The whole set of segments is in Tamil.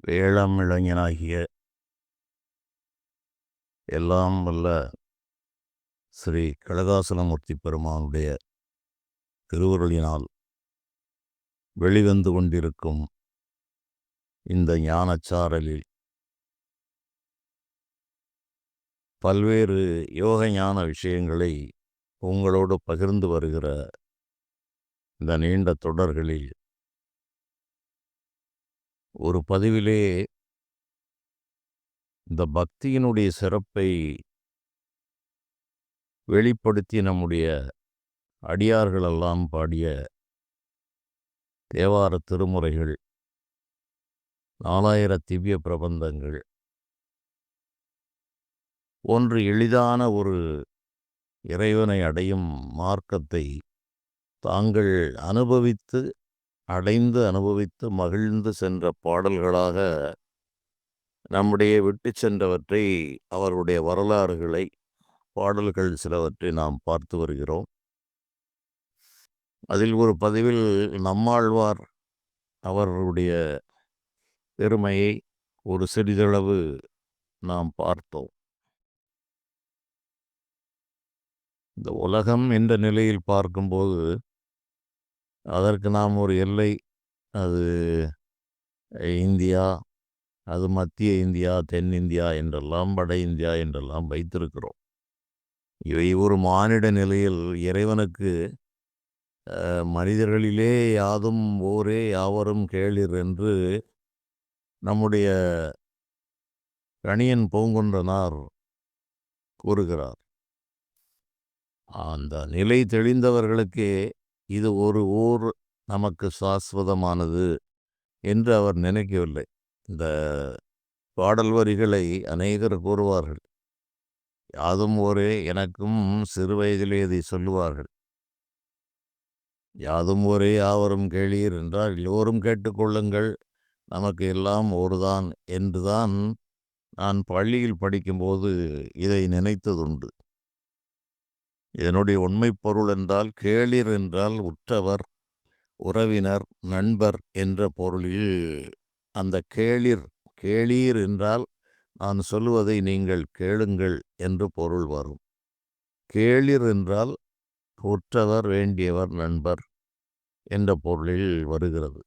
வேளாண் இளைஞனாகிய எல்லாம் வல்ல ஸ்ரீ கடகாசலமூர்த்தி பெருமானுடைய திருவருளினால் வெளிவந்து கொண்டிருக்கும் இந்த ஞானச்சாரலில் பல்வேறு யோக ஞான விஷயங்களை உங்களோடு பகிர்ந்து வருகிற இந்த நீண்ட தொடர்களில் ஒரு பதிவிலே இந்த பக்தியினுடைய சிறப்பை வெளிப்படுத்தி நம்முடைய அடியார்களெல்லாம் பாடிய தேவார திருமுறைகள், 4000 திவ்ய பிரபந்தங்கள் ஒன்று எளிதான ஒரு இறைவனை அடையும் மார்க்கத்தை தாங்கள் அனுபவித்து மகிழ்ந்து சென்ற பாடல்களாக நம்முடைய விட்டு சென்றவற்றை, அவருடைய வரலாறுகளை, பாடல்கள் சிலவற்றை நாம் பார்த்து வருகிறோம். அதில் ஒரு பதிவில் நம்மாழ்வார் அவர்களுடைய பெருமையை ஒரு சிறிதளவு நாம் பார்த்தோம். இந்த உலகம் என்ற நிலையில் பார்க்கும்போது அதற்கு நாம் ஒரு எல்லை, அது இந்தியா, அது மத்திய இந்தியா, தென்னிந்தியா என்றெல்லாம், வட இந்தியா என்றெல்லாம் வைத்திருக்கிறோம். இவை ஒரு மானிட நிலையில் இறைவனுக்கு மனிதர்களிலே யாதும் ஊரே யாவரும் கேளிர் என்று நம்முடைய கணியன் பூங்குன்றனார் கூறுகிறார். அந்த நிலை தெளிந்தவர்களுக்கே இது ஒரு ஊர் நமக்கு சாஸ்வதமானது என்று அவர் நினைக்கவில்லை. இந்த பாடல் வரிகளை அநேகர் கூறுவார்கள். யாதும் ஊரே, எனக்கும் சிறு வயதிலே இதை சொல்லுவார்கள். யாதும் ஊரே யாவரும் கேளீர் என்றால் எல்லோரும் கேட்டுக்கொள்ளுங்கள், நமக்கு எல்லாம் ஒருதான் என்றுதான் நான் பள்ளியில் படிக்கும்போது இதை நினைத்ததுண்டு. இதனுடைய உண்மை பொருள் என்றால், கேளிர் என்றால் உற்றவர், உறவினர், நண்பர் என்ற பொருளில் அந்த கேளீர் என்றால் நான் சொல்லுவதை நீங்கள் கேளுங்கள் என்று பொருள் வரும். கேளிர் என்றால் உற்றவர், வேண்டியவர், நண்பர் என்ற பொருளில் வருகிறது.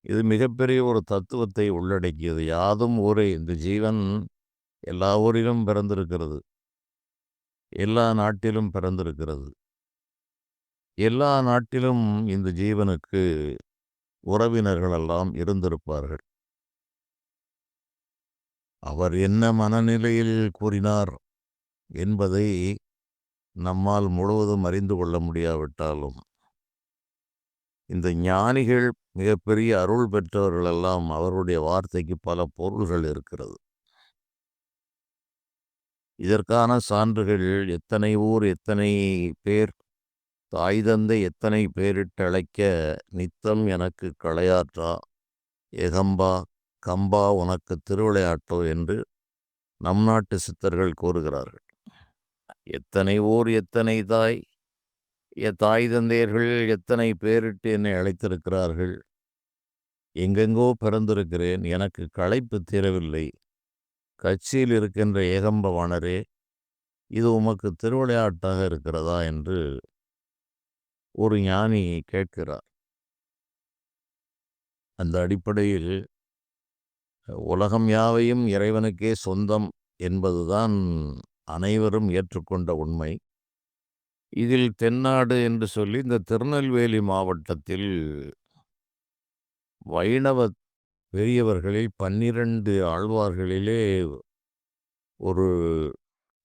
இது மிகப்பெரிய ஒரு தத்துவத்தை உள்ளடக்கியது. யாதும் ஊரே, இந்த ஜீவன் எல்லா ஊரிலும் பிறந்திருக்கிறது, எல்லா நாட்டிலும் பிறந்திருக்கிறது. எல்லா நாட்டிலும் இந்த ஜீவனுக்கு உறவினர்களெல்லாம் இருந்திருப்பார்கள். அவர் என்ன மனநிலையில் கூறினார் என்பதை நம்மால் முழுவதும் அறிந்து கொள்ள முடியாவிட்டாலும், இந்த ஞானிகள், மிகப்பெரிய அருள் பெற்றவர்களெல்லாம், அவருடைய வார்த்தைக்கு பல பொருள்கள் இருக்கிறது. இதற்கான சான்றுகள் எத்தனை ஊர், எத்தனை பேர், தாய் தந்தை எத்தனை பேரிட்டழைக்க நித்தம் எனக்கு களையாற்றா, ஏகம்பா கம்பா உனக்கு திருவிளையாட்டோ என்று நம் நாட்டு சித்தர்கள் கூறுகிறார்கள். எத்தனை ஊர், எத்தனை தாய் தந்தையர்கள் எத்தனை பேரிட்டு என்னை அழைத்திருக்கிறார்கள். எங்கெங்கோ பிறந்திருக்கிறேன், எனக்கு களைப்பு தீரவில்லை. கட்சியில் இருக்கின்ற ஏகம்பவாணரே, இது உமக்கு திருவிளையாட்டாக இருக்கிறதா என்று ஒரு ஞானி கேட்கிறார். அந்த அடிப்படையில் உலகம் யாவையும் இறைவனுக்கே சொந்தம் என்பதுதான் அனைவரும் ஏற்றுக்கொண்ட உண்மை. இதில் தென்னாடு என்று சொல்லி இந்த திருநெல்வேலி மாவட்டத்தில் வைணவ பெரியவர்களில் 12 ஆழ்வார்களிலே ஒரு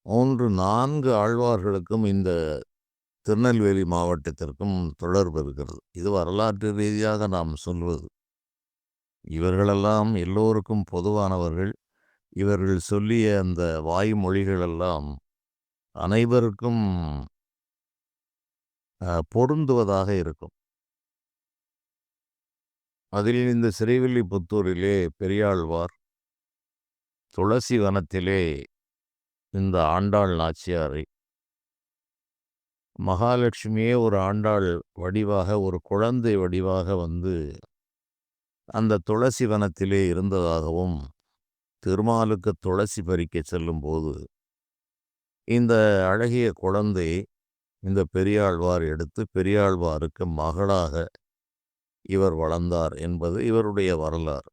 3-4 ஆழ்வார்களுக்கும் இந்த திருநெல்வேலி மாவட்டத்திற்கும் தொடர்பு இருக்கிறது. இது வரலாற்று ரீதியாக நாம் சொல்வது. இவர்களெல்லாம் எல்லோருக்கும் பொதுவானவர்கள். இவர்கள் சொல்லிய அந்த வாய்மொழிகளெல்லாம் அனைவருக்கும் பொருந்துவதாக இருக்கும். அதில் இந்த ஸ்ரீவில்லிபுத்தூரிலே பெரியாழ்வார், துளசி வனத்திலே இந்த ஆண்டாள் நாச்சியாரை, மகாலட்சுமியே ஒரு ஆண்டாள் வடிவாக, ஒரு குழந்தை வடிவாக வந்து அந்த துளசி வனத்திலே இருந்ததாகவும், திருமாலுக்கு துளசி பறிக்கச் செல்லும்போது, இந்த அழகிய குழந்தை இந்த பெரியாழ்வார் எடுத்து பெரியாழ்வாருக்கு மகளாக இவர் வளர்ந்தார் என்பது இவருடைய வரலாறு.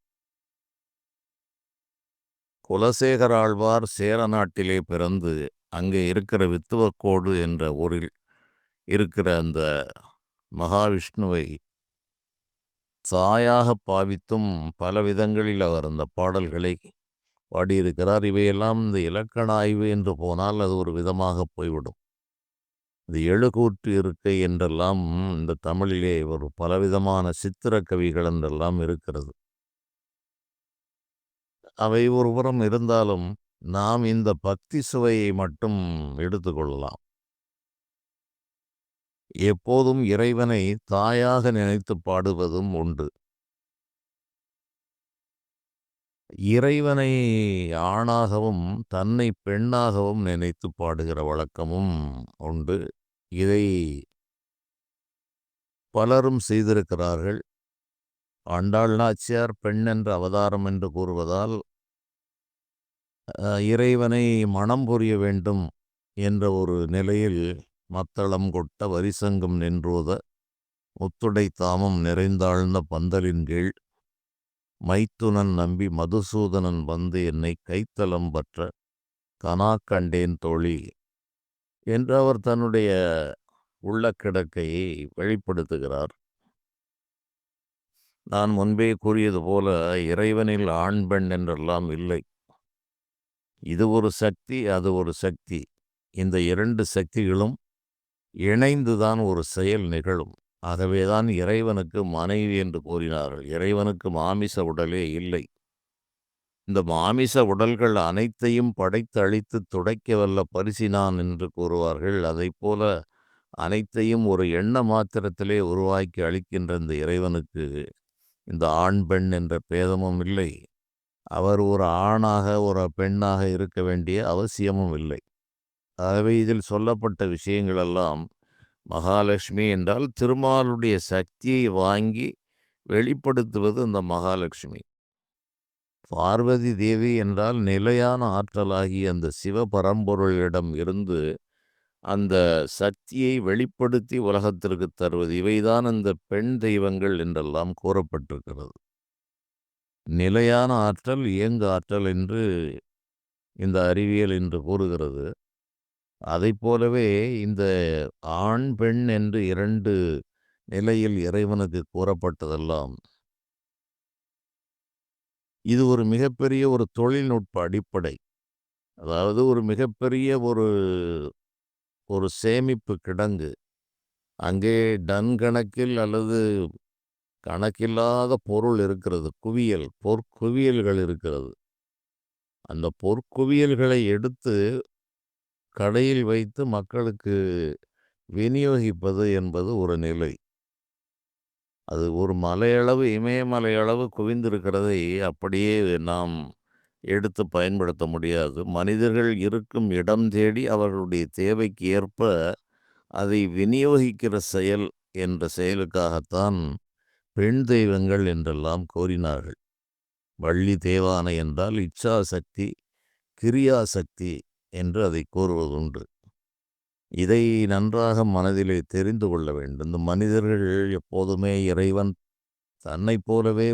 குலசேகர ஆழ்வார் சேர நாட்டிலே பிறந்து, அங்கே இருக்கிற வித்துவக்கோடு என்ற ஊரில் இருக்கிற அந்த மகாவிஷ்ணுவை தாயாக பாவித்தும் பல விதங்களில் அவர் அந்த பாடல்களை பாடியிருக்கிறார். இவையெல்லாம் இந்த இலக்கண ஆய்வு என்று போனால் அது ஒரு விதமாக போய்விடும். இது எழுகூற்று இருக்கை என்றெல்லாம் இந்த தமிழிலே ஒரு பலவிதமான சித்திர கவிகள் என்றெல்லாம் இருக்கிறது. அவை ஒருபுறம் இருந்தாலும் நாம் இந்த பக்தி சுவையை மட்டும் எடுத்துக்கொள்ளலாம். எப்போதும் இறைவனை தாயாக நினைத்து பாடுவதும் உண்டு. இறைவனை ஆணாகவும் தன்னை பெண்ணாகவும் நினைத்து பாடுகிற வழக்கமும் உண்டு. இதை பலரும் செய்திருக்கிறார்கள். ஆண்டாள் நாச்சியார் பெண் என்ற அவதாரம் என்று கூறுவதால் இறைவனை மணம் புரிய வேண்டும் என்ற ஒரு நிலையில் மத்தளம் கொட்ட வரிசங்கம் நின்றோத முத்துடை தாமம் நிறைந்தாழ்ந்த பந்தலின் கீழ் மைத்துனன் நம்பி மதுசூதனன் வந்து என்னை கைத்தலம் பற்ற கனா கண்டேன் தோழி என்று அவர் தன்னுடைய உள்ள கிடக்கையை வெளிப்படுத்துகிறார். நான் முன்பே கூறியது போல இறைவனில் ஆண் பெண் என்றெல்லாம் இல்லை. இது ஒரு சக்தி, அது ஒரு சக்தி. இந்த இரண்டு சக்திகளும் இணைந்துதான் ஒரு செயல் நிகழும். ஆகவேதான் இறைவனுக்கு மனைவி என்று கூறினார்கள். இறைவனுக்கு மாமிச உடலே இல்லை. இந்த மாமிச உடல்கள் அனைத்தையும் படைத்து அழித்து துடைக்க வல்ல பரிசினான் என்று கூறுவார்கள். அதைப்போல அனைத்தையும் ஒரு எண்ண மாத்திரத்திலே உருவாக்கி அளிக்கின்ற இந்த இறைவனுக்கு இந்த ஆண் பெண் என்ற பேதமும் இல்லை. அவர் ஒரு ஆணாக ஒரு பெண்ணாக இருக்க வேண்டிய அவசியமும் இல்லை. ஆகவே இதில் சொல்லப்பட்ட விஷயங்களெல்லாம் மகாலட்சுமி என்றால் திருமாலுடைய சக்தியை வாங்கி வெளிப்படுத்துவது இந்த மகாலட்சுமி. பார்வதி தேவி என்றால் நிலையான ஆற்றலாகிய அந்த சிவபரம்பொருளிடம் இருந்து அந்த சக்தியை வெளிப்படுத்தி உலகத்திற்கு தருவது. இவைதான் அந்த பெண் தெய்வங்கள் என்றெல்லாம் கூறப்பட்டிருக்கிறது. நிலையான ஆற்றல், இயங்கு ஆற்றல் என்று இந்த அறிவியல் என்று கூறுகிறது. அதைப் போலவே இந்த ஆண் பெண் என்று இரண்டு நிலையில் இறைவனுக்கு கூறப்பட்டதெல்லாம் இது ஒரு மிகப்பெரிய ஒரு தொழில்நுட்ப அடிப்படை. அதாவது ஒரு மிகப்பெரிய ஒரு சேமிப்பு கிடங்கு. அங்கே டன் கணக்கில் அல்லது கணக்கில்லாத பொருள் இருக்கிறது. பொற்குவியல்கள் இருக்கிறது. அந்த பொற்குவியல்களை எடுத்து கடையில் வைத்து மக்களுக்கு விநியோகிப்பது என்பது ஒரு நிலை. அது ஒரு மலையளவு, இமயமலையளவு குவிந்திருக்கிறதை அப்படியே நாம் எடுத்து பயன்படுத்த முடியாது. மனிதர்கள் இருக்கும் இடம் தேடி அவர்களுடைய தேவைக்கு ஏற்ப அதை விநியோகிக்கிற செயல் என்ற செயலுக்காகத்தான் பெண் தெய்வங்கள் என்றெல்லாம் கோரினார்கள். வள்ளி தேவானை என்றால் இச்சாசக்தி, கிரியாசக்தி என்று அதை கூறுவதுண்டு. இதை நன்றாக மனதிலே தெரிந்து கொள்ள வேண்டும். இந்த மனிதர்கள் எப்போதுமே இறைவன் தன்னைப் போலவே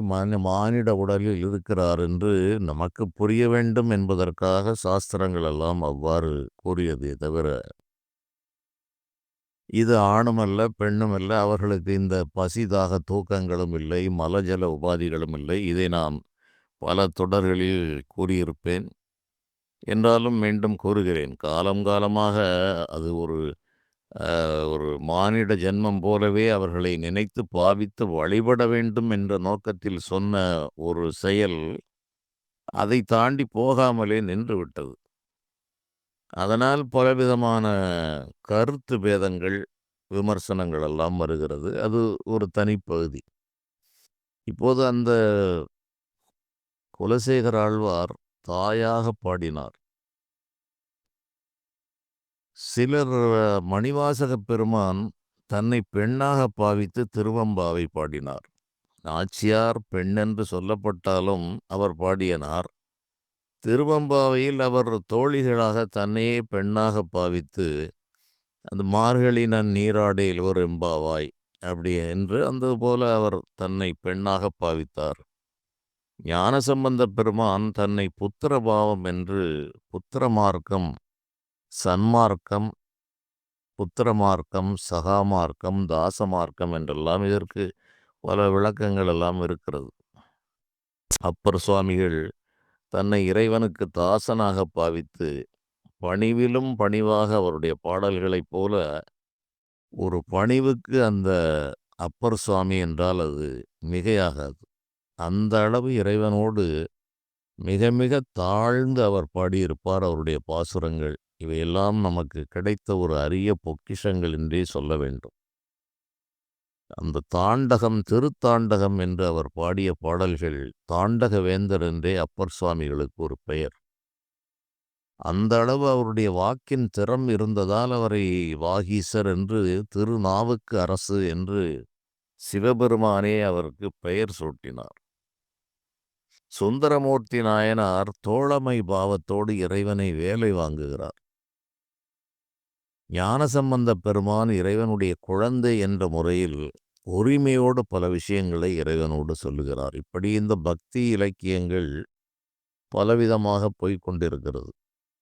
மானிட உடலில் இருக்கிறார் என்று நமக்கு புரிய வேண்டும் என்பதற்காக சாஸ்திரங்கள் எல்லாம் அவ்வாறு கூறியதே தவிர, இது ஆணுமல்ல பெண்ணுமல்ல, அவர்களுக்கு இந்த பசிதாக தூக்கங்களும் இல்லை, மலஜல உபாதிகளும் இல்லை. இதை நான் பல தொடர்களில் கூறியிருப்பேன். என்றாலும் மீண்டும் கூறுகிறேன். காலம் காலமாக அது ஒரு மானிட ஜென்மம் போலவே அவர்களை நினைத்து பாவித்து வழிபட வேண்டும் என்ற நோக்கத்தில் சொன்ன ஒரு செயல் அதை தாண்டி போகாமலே நின்று விட்டது. அதனால் பலவிதமான கருத்து பேதங்கள், விமர்சனங்கள் எல்லாம் வருகிறது. அது ஒரு தனிப்பகுதி. இப்போது அந்த குலசேகர ஆழ்வார் தாயாக பாடினார். சிலர் மணிவாசகப் பெருமான் தன்னை பெண்ணாக பாவித்து திருவெம்பாவை பாடினார். நாச்சியார் பெண்ணென்று சொல்லப்பட்டாலும் அவர் பாடியனார். திருவெம்பாவையில் அவர் தோழிகளாக தன்னையே பெண்ணாக பாவித்து அந்த மார்கழி நீராடேல் ஒரு எம்பாவாய் அப்படி என்று அந்த போல அவர் தன்னை பெண்ணாக பாவித்தார். ஞானசம்பந்தப் பெருமான் தன்னை புத்திர பாவம் என்று புத்திர மார்க்கம், சன்மார்க்கம், புத்திரமார்க்கம், சகாமார்க்கம், தாசமார்க்கம் என்றெல்லாம் இதற்கு பல விளக்கங்கள் எல்லாம் இருக்கிறது. அப்பர் சுவாமிகள் தன்னை இறைவனுக்கு தாசனாக பாவித்து பணிவிலும் பணிவாக அவருடைய பாடல்களைப் போல ஒரு பணிவுக்கு அந்த அப்பர் சுவாமி என்றால் அது மிகையாகாது. அந்த அளவு இறைவனோடு மிக மிக தாழ்ந்து அவர் பாடியிருப்பார். அவருடைய பாசுரங்கள் இவையெல்லாம் நமக்கு கிடைத்த ஒரு அரிய பொக்கிஷங்கள் என்றே சொல்ல வேண்டும். அந்த தாண்டகம், திருத்தாண்டகம் என்று அவர் பாடிய பாடல்கள் தாண்டக வேந்தர் என்றே அப்பர் சுவாமிகளுக்கு ஒரு பெயர். அந்த அளவு அவருடைய வாக்கின் திறம் இருந்ததால் அவரை வாகீசர் என்று, திருநாவுக்கு அரசு என்று சிவபெருமானே அவருக்கு பெயர் சூட்டினார். சுந்தரமூர்த்தி நாயனார் தோழமை பாவத்தோடு இறைவனை வேலை வாங்குகிறார். ஞானசம்பந்தப் பெருமான் இறைவனுடைய குழந்தை என்ற முறையில் உரிமையோடு பல விஷயங்களை இறைவனோடு சொல்லுகிறார். இப்படி இந்த பக்தி இலக்கியங்கள் பலவிதமாக போய்கொண்டிருக்கிறது.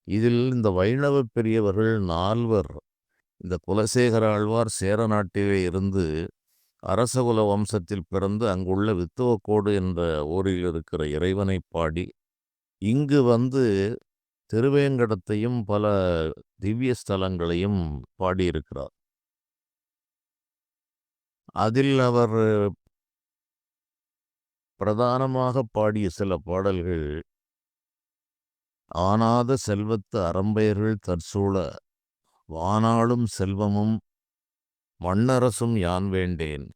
இதில் இந்த வைணவ பெரியவர்கள் 4 இந்த குலசேகர ஆழ்வார் சேர நாட்டிலே இருந்து அரசகுல வம்சத்தில் பிறந்து அங்குள்ள வித்துவக்கோடு என்ற ஊரில் இருக்கிற இறைவனை பாடி இங்கு வந்து திருவேங்கடத்தையும் பல திவ்ய ஸ்தலங்களையும் பாடியிருக்கிறார். அதில் அவர் பிரதானமாக பாடிய சில பாடல்கள் ஆனாத செல்வத்து அறம்பெயர்கள் தற்சூழ வானாளும் செல்வமும் மண்ணரசும் யான் வேண்டேன்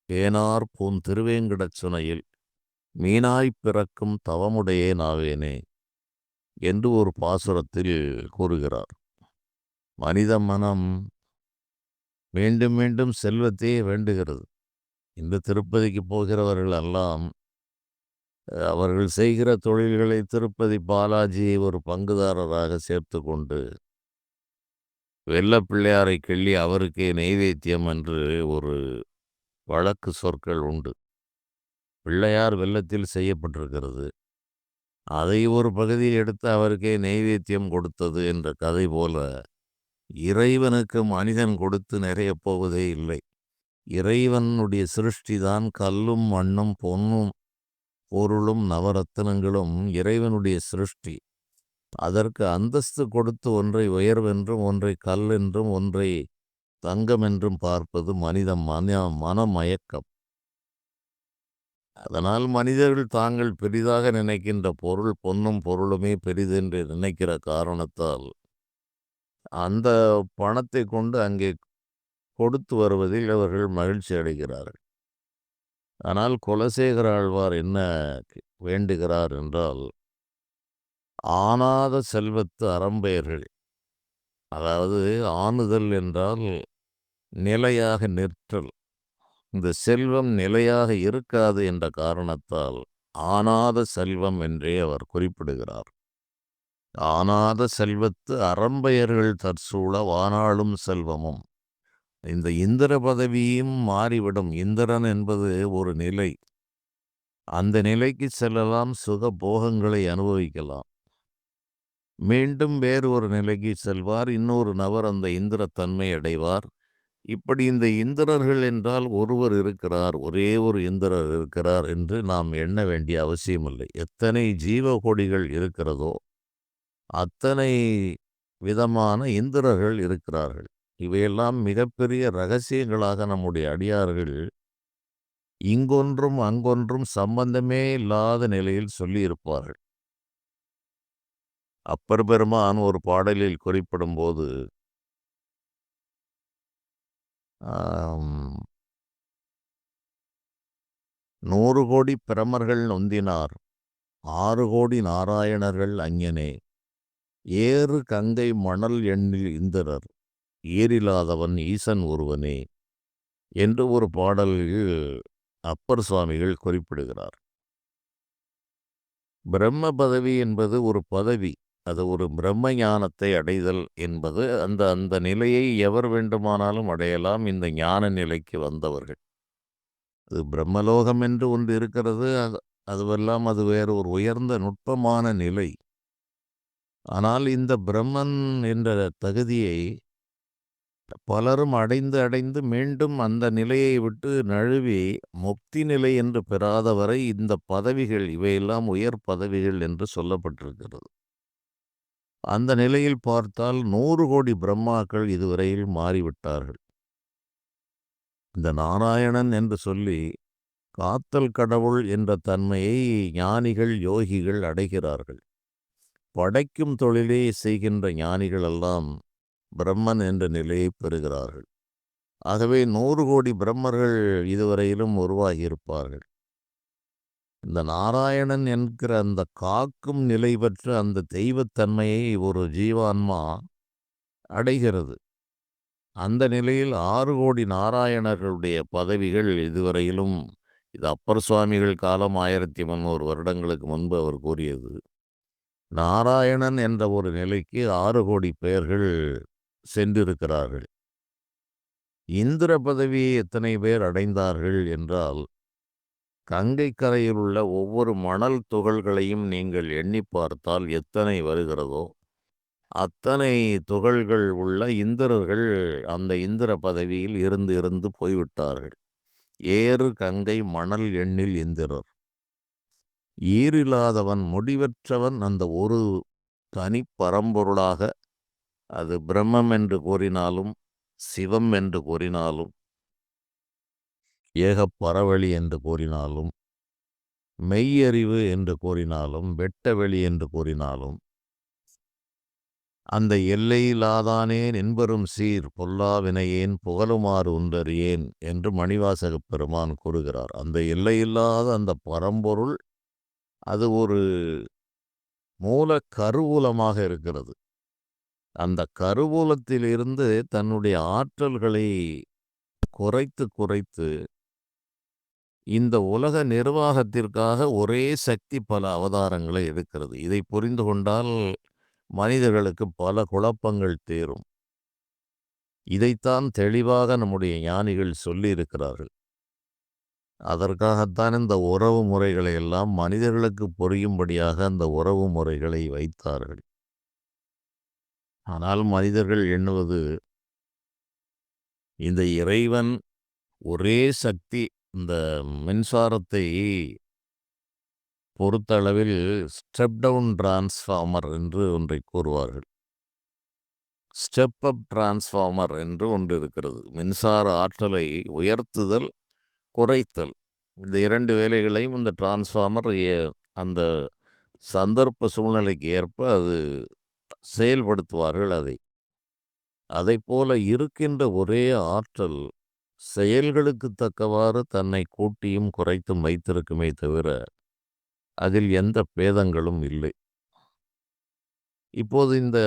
பேனார் பூந் திருவேங்கடச் சுனையில் மீனாய்ப் பிறக்கும் தவமுடையே நாவேனே என்று ஒரு பாசுரத்தில் கூறுகிறார். மனித மனம் மீண்டும் மீண்டும் செல்வத்தையே வேண்டுகிறது. இந்த திருப்பதிக்கு போகிறவர்கள் எல்லாம் அவர்கள் செய்கிற தொழில்களை திருப்பதி பாலாஜியை ஒரு பங்குதாரராக சேர்த்து கொண்டு வெள்ளப்பிள்ளையாரை கிள்ளி அவருக்கே நெய்வேத்தியம் என்று ஒரு வழக்கு சொற்கள் உண்டு. பிள்ளையார் வெள்ளத்தில் செய்யப்பட்டிருக்கிறது, அதை ஒரு பகுதியில் எடுத்து அவருக்கே நெய்வேத்தியம் கொடுத்தது என்ற கதை போல இறைவனுக்கு மனிதன் கொடுத்து நிறைய போவதே இல்லை. இறைவனுடைய சிருஷ்டிதான் கல்லும் மண்ணும் பொன்னும் பொருளும் நவரத்தினங்களும் இறைவனுடைய சிருஷ்டி. அதற்கு அந்தஸ்து கொடுத்து ஒன்றை உயர்வென்றும் ஒன்றை கல் என்றும் ஒன்றை தங்கம் என்றும் பார்ப்பது மனித மனமயக்கம். அதனால் மனிதர்கள் தாங்கள் பெரிதாக நினைக்கின்ற பொருள் பொன்னும் பொருளுமே பெரிதென்று நினைக்கிற காரணத்தால் அந்த பணத்தை கொண்டு அங்கே கொடுத்து வருவதில் அவர்கள் மகிழ்ச்சி அடைகிறார்கள். ஆனால் குலசேகர ஆழ்வார் என்ன வேண்டுகிறார் என்றால், ஆனாத செல்வத்து அறம்பெயர்கள், அதாவது ஆணுதல் என்றால் நிலையாக நிற்றல். இந்த செல்வம் நிலையாக இருக்காது என்ற காரணத்தால் ஆனாத செல்வம் என்றே அவர் குறிப்பிடுகிறார். ஆனாத செல்வத்து அறம்பெயர்கள் தற்சூழ வானாளும் செல்வமும். இந்த இந்திர பதவியும் மாறிவிடும். இந்திரன் என்பது ஒரு நிலை. அந்த நிலைக்கு செல்லலாம், சுக போகங்களை அனுபவிக்கலாம். மீண்டும் வேறு ஒரு நிலைக்கு செல்வார், இன்னொரு நபர் அந்த இந்திரத்தன்மை அடைவார். இப்படி இந்த இந்திரர்கள் என்றால் ஒருவர் இருக்கிறார், ஒரே ஒரு இந்திரர் இருக்கிறார் என்று நாம் எண்ண வேண்டிய அவசியமில்லை. எத்தனை ஜீவகோடிகள் இருக்கிறதோ அத்தனை விதமான இந்திரர்கள் இருக்கிறார்கள். இவையெல்லாம் மிகப்பெரிய இரகசியங்களாக நம்முடைய அடியார்கள் இங்கொன்றும் அங்கொன்றும் சம்பந்தமே இல்லாத நிலையில் சொல்லியிருப்பார்கள். அப்பர் பெருமான் ஒரு பாடலில் குறிப்பிடும் போது 100 கோடி பிரமர்கள் நொந்தினார் 6 கோடி நாராயணர்கள் அஞ்ஞனே ஏறு கங்கை மணல் எண்ணில் இந்திரர் ஈரில்லாதவன் ஈசன் ஒருவனே என்று ஒரு பாடலில் அப்பர் சுவாமிகள் குறிப்பிடுகிறார். பிரம்ம பதவி என்பது ஒரு பதவி. அது ஒரு பிரம்ம ஞானத்தை அடைதல் என்பது அந்த அந்த நிலையை எவர் வேண்டுமானாலும் அடையலாம், இந்த ஞான நிலைக்கு வந்தவர்கள். அது பிரம்மலோகம் என்று ஒன்று இருக்கிறது. அதுவெல்லாம் அது வேறு ஒரு உயர்ந்த நுட்பமான நிலை. ஆனால் இந்த பிரம்மன் என்ற தகுதியை பலரும் அடைந்து அடைந்து மீண்டும் அந்த நிலையை விட்டு நழுவி முக்தி நிலை என்று பெறாதவரை இந்த பதவிகள் இவையெல்லாம் உயர் பதவிகள் என்று சொல்லப்பட்டிருக்கிறது. அந்த நிலையில் பார்த்தால் 100 கோடி பிரம்மாக்கள் இதுவரையில் மாறிவிட்டார்கள். இந்த நாராயணன் என்று சொல்லி காத்தல் கடவுள் என்ற தன்மையை ஞானிகள் யோகிகள் அடைகிறார்கள். படைக்கும் தொழிலை செய்கின்ற ஞானிகள் எல்லாம் பிரம்மன் என்ற நிலையை பெறுகிறார்கள். ஆகவே 100 கோடி பிரம்மர்கள் இதுவரையிலும் உருவாகியிருப்பார்கள். இந்த நாராயணன் என்கிற அந்த காக்கும் நிலை பெற்ற அந்த தெய்வத்தன்மையை ஒரு ஜீவான்மா அடைகிறது. அந்த நிலையில் 6 கோடி நாராயணர்களுடைய பதவிகள் இதுவரையிலும், இது அப்பர் சுவாமிகள் காலம் 1300 வருடங்களுக்கு முன்பு அவர் கூறியது. நாராயணன் என்ற ஒரு நிலைக்கு 6 கோடி பெயர்கள் சென்றிருக்கிறார்கள். இந்திர பதவியை எத்தனை பேர் அடைந்தார்கள் என்றால், கங்கை கரையில் உள்ள ஒவ்வொரு மணல் துகள்களையும் நீங்கள் எண்ணி பார்த்தால் எத்தனை வருகிறதோ அத்தனை துகள்கள் உள்ள இந்திரர்கள் அந்த இந்திர பதவியில் இருந்து இருந்து போய்விட்டார்கள். ஏறு கங்கை மணல் எண்ணில் இந்திரர். ஈரில்லாதவன் முடிவற்றவன் அந்த ஒரு தனி பரம்பொருளாக, அது பிரம்மம் என்று கூறினாலும் சிவம் என்று கூறினாலும் ஏகப் பரவெளி என்று கூறினாலும் மெய்யறிவு என்று கூறினாலும் வெட்டவெளி என்று கூறினாலும் அந்த எல்லையிலாதானேன் என்பரும் சீர் பொல்லாவினையேன் புகழுமாறு உண்டறியேன் என்று மணிவாசகப் பெருமான் கூறுகிறார். அந்த எல்லையில்லாத அந்த பரம்பொருள் அது ஒரு மூல கருவூலமாக இருக்கிறது. அந்த கருவூலத்திலிருந்து தன்னுடைய ஆற்றல்களை குறைத்து குறைத்து இந்த உலக நிர்வாகத்திற்காக ஒரே சக்தி பல அவதாரங்களை எடுக்கிறது. இதை புரிந்து கொண்டால் மனிதர்களுக்கு பல குழப்பங்கள் தீரும். இதைத்தான் தெளிவாக நம்முடைய ஞானிகள் சொல்லியிருக்கிறார்கள். அதற்காகத்தான் இந்த உறவு முறைகளை எல்லாம் மனிதர்களுக்கு புரியும்படியாக அந்த உறவு முறைகளை வைத்தார்கள். ஆனால் மனிதர்கள் எண்ணுவது, இந்த இறைவன் ஒரே சக்தி. இந்த மின்சாரத்தை பொறுத்தளவில் ஸ்டெப் டவுன் டிரான்ஸ்ஃபார்மர் என்று ஒன்றை கூறுவார்கள். ஸ்டெப் அப் டிரான்ஸ்ஃபார்மர் என்று ஒன்று இருக்கிறது. மின்சார ஆற்றலை உயர்த்துதல், குறைத்தல், இந்த 2 வேலைகளையும் இந்த டிரான்ஸ்ஃபார்மர் அந்த சந்தர்ப்ப சூழ்நிலைக்கு ஏற்ப அது செயல்படுத்துவார்கள். அதைப்போல இருக்கின்ற ஒரே ஆற்றல் செயல்களுக்கு தக்கவாறு தன்னை கூட்டியும் குறைத்தும் வைத்திருக்குமே தவிர அதில் எந்த பேதங்களும் இல்லை. இப்போது இந்த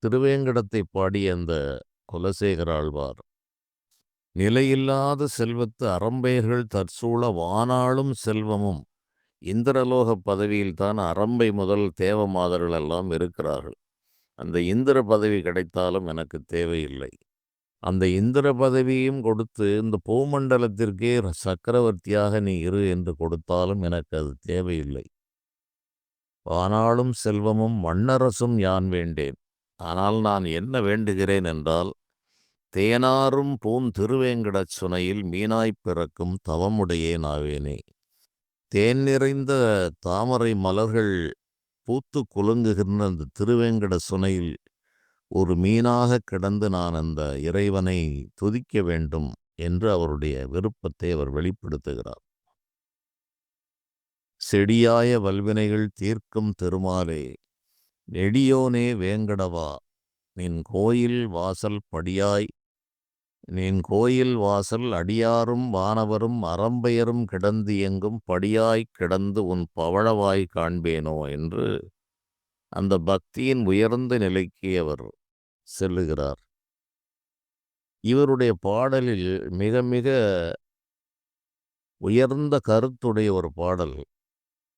திருவேங்கடத்தை பாடிய அந்த குலசேகர ஆழ்வார், நிலையில்லாத செல்வத்து அறம்பெயர்கள் தற்சூழ வானாளும் செல்வமும், இந்திரலோக பதவியில்தான் அரம்பை முதல் தேவமாதர்கள் எல்லாம் இருக்கிறார்கள். அந்த இந்திர பதவி கிடைத்தாலும் எனக்கு தேவையில்லை. அந்த இந்திர பதவியும் கொடுத்து இந்த பூமண்டலத்திற்கே சக்கரவர்த்தியாக நீ இரு என்று கொடுத்தாலும் எனக்கு அது தேவையில்லை. வானாளும் செல்வமும் மண்ணரசும் யான் வேண்டேன். ஆனால் நான் என்ன வேண்டுகிறேன் என்றால், தேனாரும் திருவேங்கடச் சுனையில் மீனாய்ப் பிறக்கும் தவமுடையேன் ஆவேனே. தேன் நிறைந்த தாமரை மலர்கள் பூத்து குலுங்குகின்ற அந்த திருவேங்கட சுனையில் ஒரு மீனாக கிடந்து நான் அந்த இறைவனை துதிக்க வேண்டும் என்று அவருடைய விருப்பத்தை அவர் வெளிப்படுத்துகிறார். செடியாய வல்வினைகள் தீர்க்கும் திருமாலே, நெடியோனே வேங்கடவா, நின் கோயில் வாசல் படியாய், நின் கோயில் வாசல் அடியாரும் வானவரும் அறம்பெயரும் கிடந்து எங்கும் படியாய்க் கிடந்து உன் பவழவாய் காண்பேனோ என்று அந்த பக்தியின் உயர்ந்த நிலைக்கு அவர் செல்லுகிறார். இவருடைய பாடலில் மிக மிக உயர்ந்த கருத்துடைய ஒரு பாடல்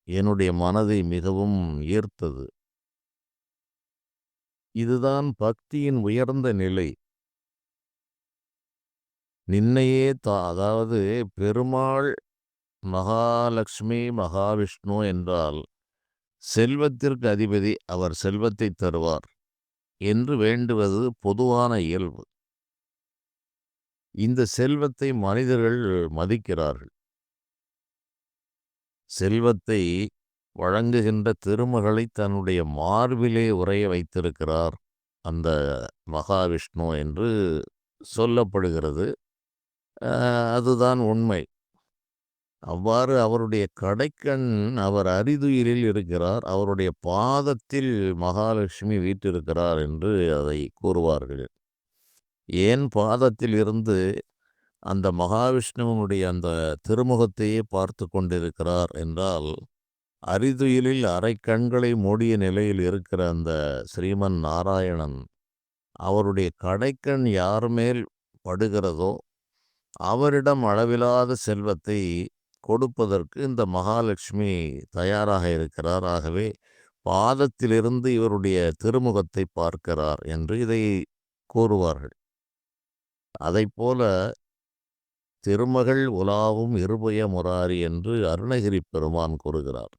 என்னுடைய மனதை மிகவும் ஈர்த்தது. இதுதான் பக்தியின் உயர்ந்த நிலை. நின்னையே அதாவது பெருமாள், மகாலட்சுமி, மகாவிஷ்ணு என்றால் செல்வத்திற்கு அதிபதி, அவர் செல்வத்தை தருவார் என்று வேண்டுவது பொதுவான இயல்பு. இந்த செல்வத்தை மனிதர்கள் மதிக்கிறார்கள். செல்வத்தை வழங்குகின்ற திருமகளை தன்னுடைய மார்பிலே உறைய வைத்திருக்கிறார் அந்த மகாவிஷ்ணு என்று சொல்லப்படுகிறது. அதுதான் உண்மை. அவ்வாறு அவருடைய கடைக்கண், அவர் அரிதுயிலில் இருக்கிறார். அவருடைய பாதத்தில் மகாலட்சுமி வீற்றிருக்கிறார் என்று அதை கூறுவார்கள். ஏன் பாதத்தில் இருந்து அந்த மகாவிஷ்ணுவனுடைய அந்த திருமுகத்தையே பார்த்து கொண்டிருக்கிறார் என்றால், அரிதுயிலில் அரை கண்களை மூடிய நிலையில் இருக்கிற அந்த ஸ்ரீமன் நாராயணன், அவருடைய கடைக்கண் யார் மேல் படுகிறதோ அவரிடம் அளவிலாத செல்வத்தை கொடுப்பதற்கு இந்த மகாலட்சுமி தயாராக இருக்கிறார். ஆகவே பாதத்திலிருந்து இவருடைய திருமுகத்தை பார்க்கிறார் என்று இதை கூறுவார்கள். அதைப்போல திருமகள் உலாவும் இருபுய முராரி என்று அருணகிரி பெருமான் கூறுகிறார்.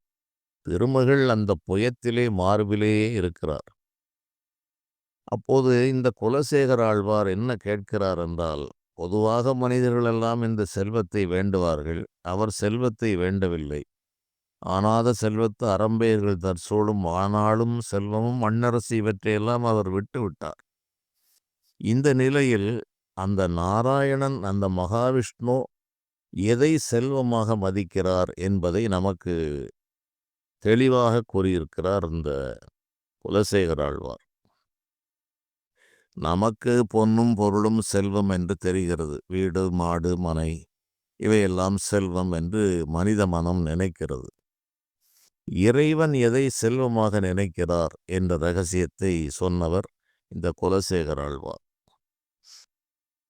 திருமகள் அந்த புயத்திலே மார்பிலேயே இருக்கிறார். அப்போது இந்த குலசேகர ஆழ்வார் என்ன கேட்கிறார் என்றால், பொதுவாக மனிதர்கள் எல்லாம் இந்த செல்வத்தை வேண்டுவார்கள். அவர் செல்வத்தை வேண்டவில்லை. ஆனாத செல்வத்து அறம்பெயர்கள் தற்சூழும் ஆனாலும் செல்வமும் மண்ணரசு இவற்றையெல்லாம் அவர் விட்டு விட்டார். இந்த நிலையில் அந்த நாராயணன், அந்த மகாவிஷ்ணு எதை செல்வமாக மதிக்கிறார் என்பதை நமக்கு தெளிவாக கூறியிருக்கிறார் இந்த குலசேகர ஆழ்வார். நமக்கு பொன்னும் பொருளும் செல்வம் என்று தெரிகிறது. வீடு, மாடு, மனை இவையெல்லாம் செல்வம் என்று மனித மனம் நினைக்கிறது. இறைவன் எதை செல்வமாக நினைக்கிறார் என்ற ரகசியத்தை சொன்னவர் இந்த குலசேகர ஆழ்வார்.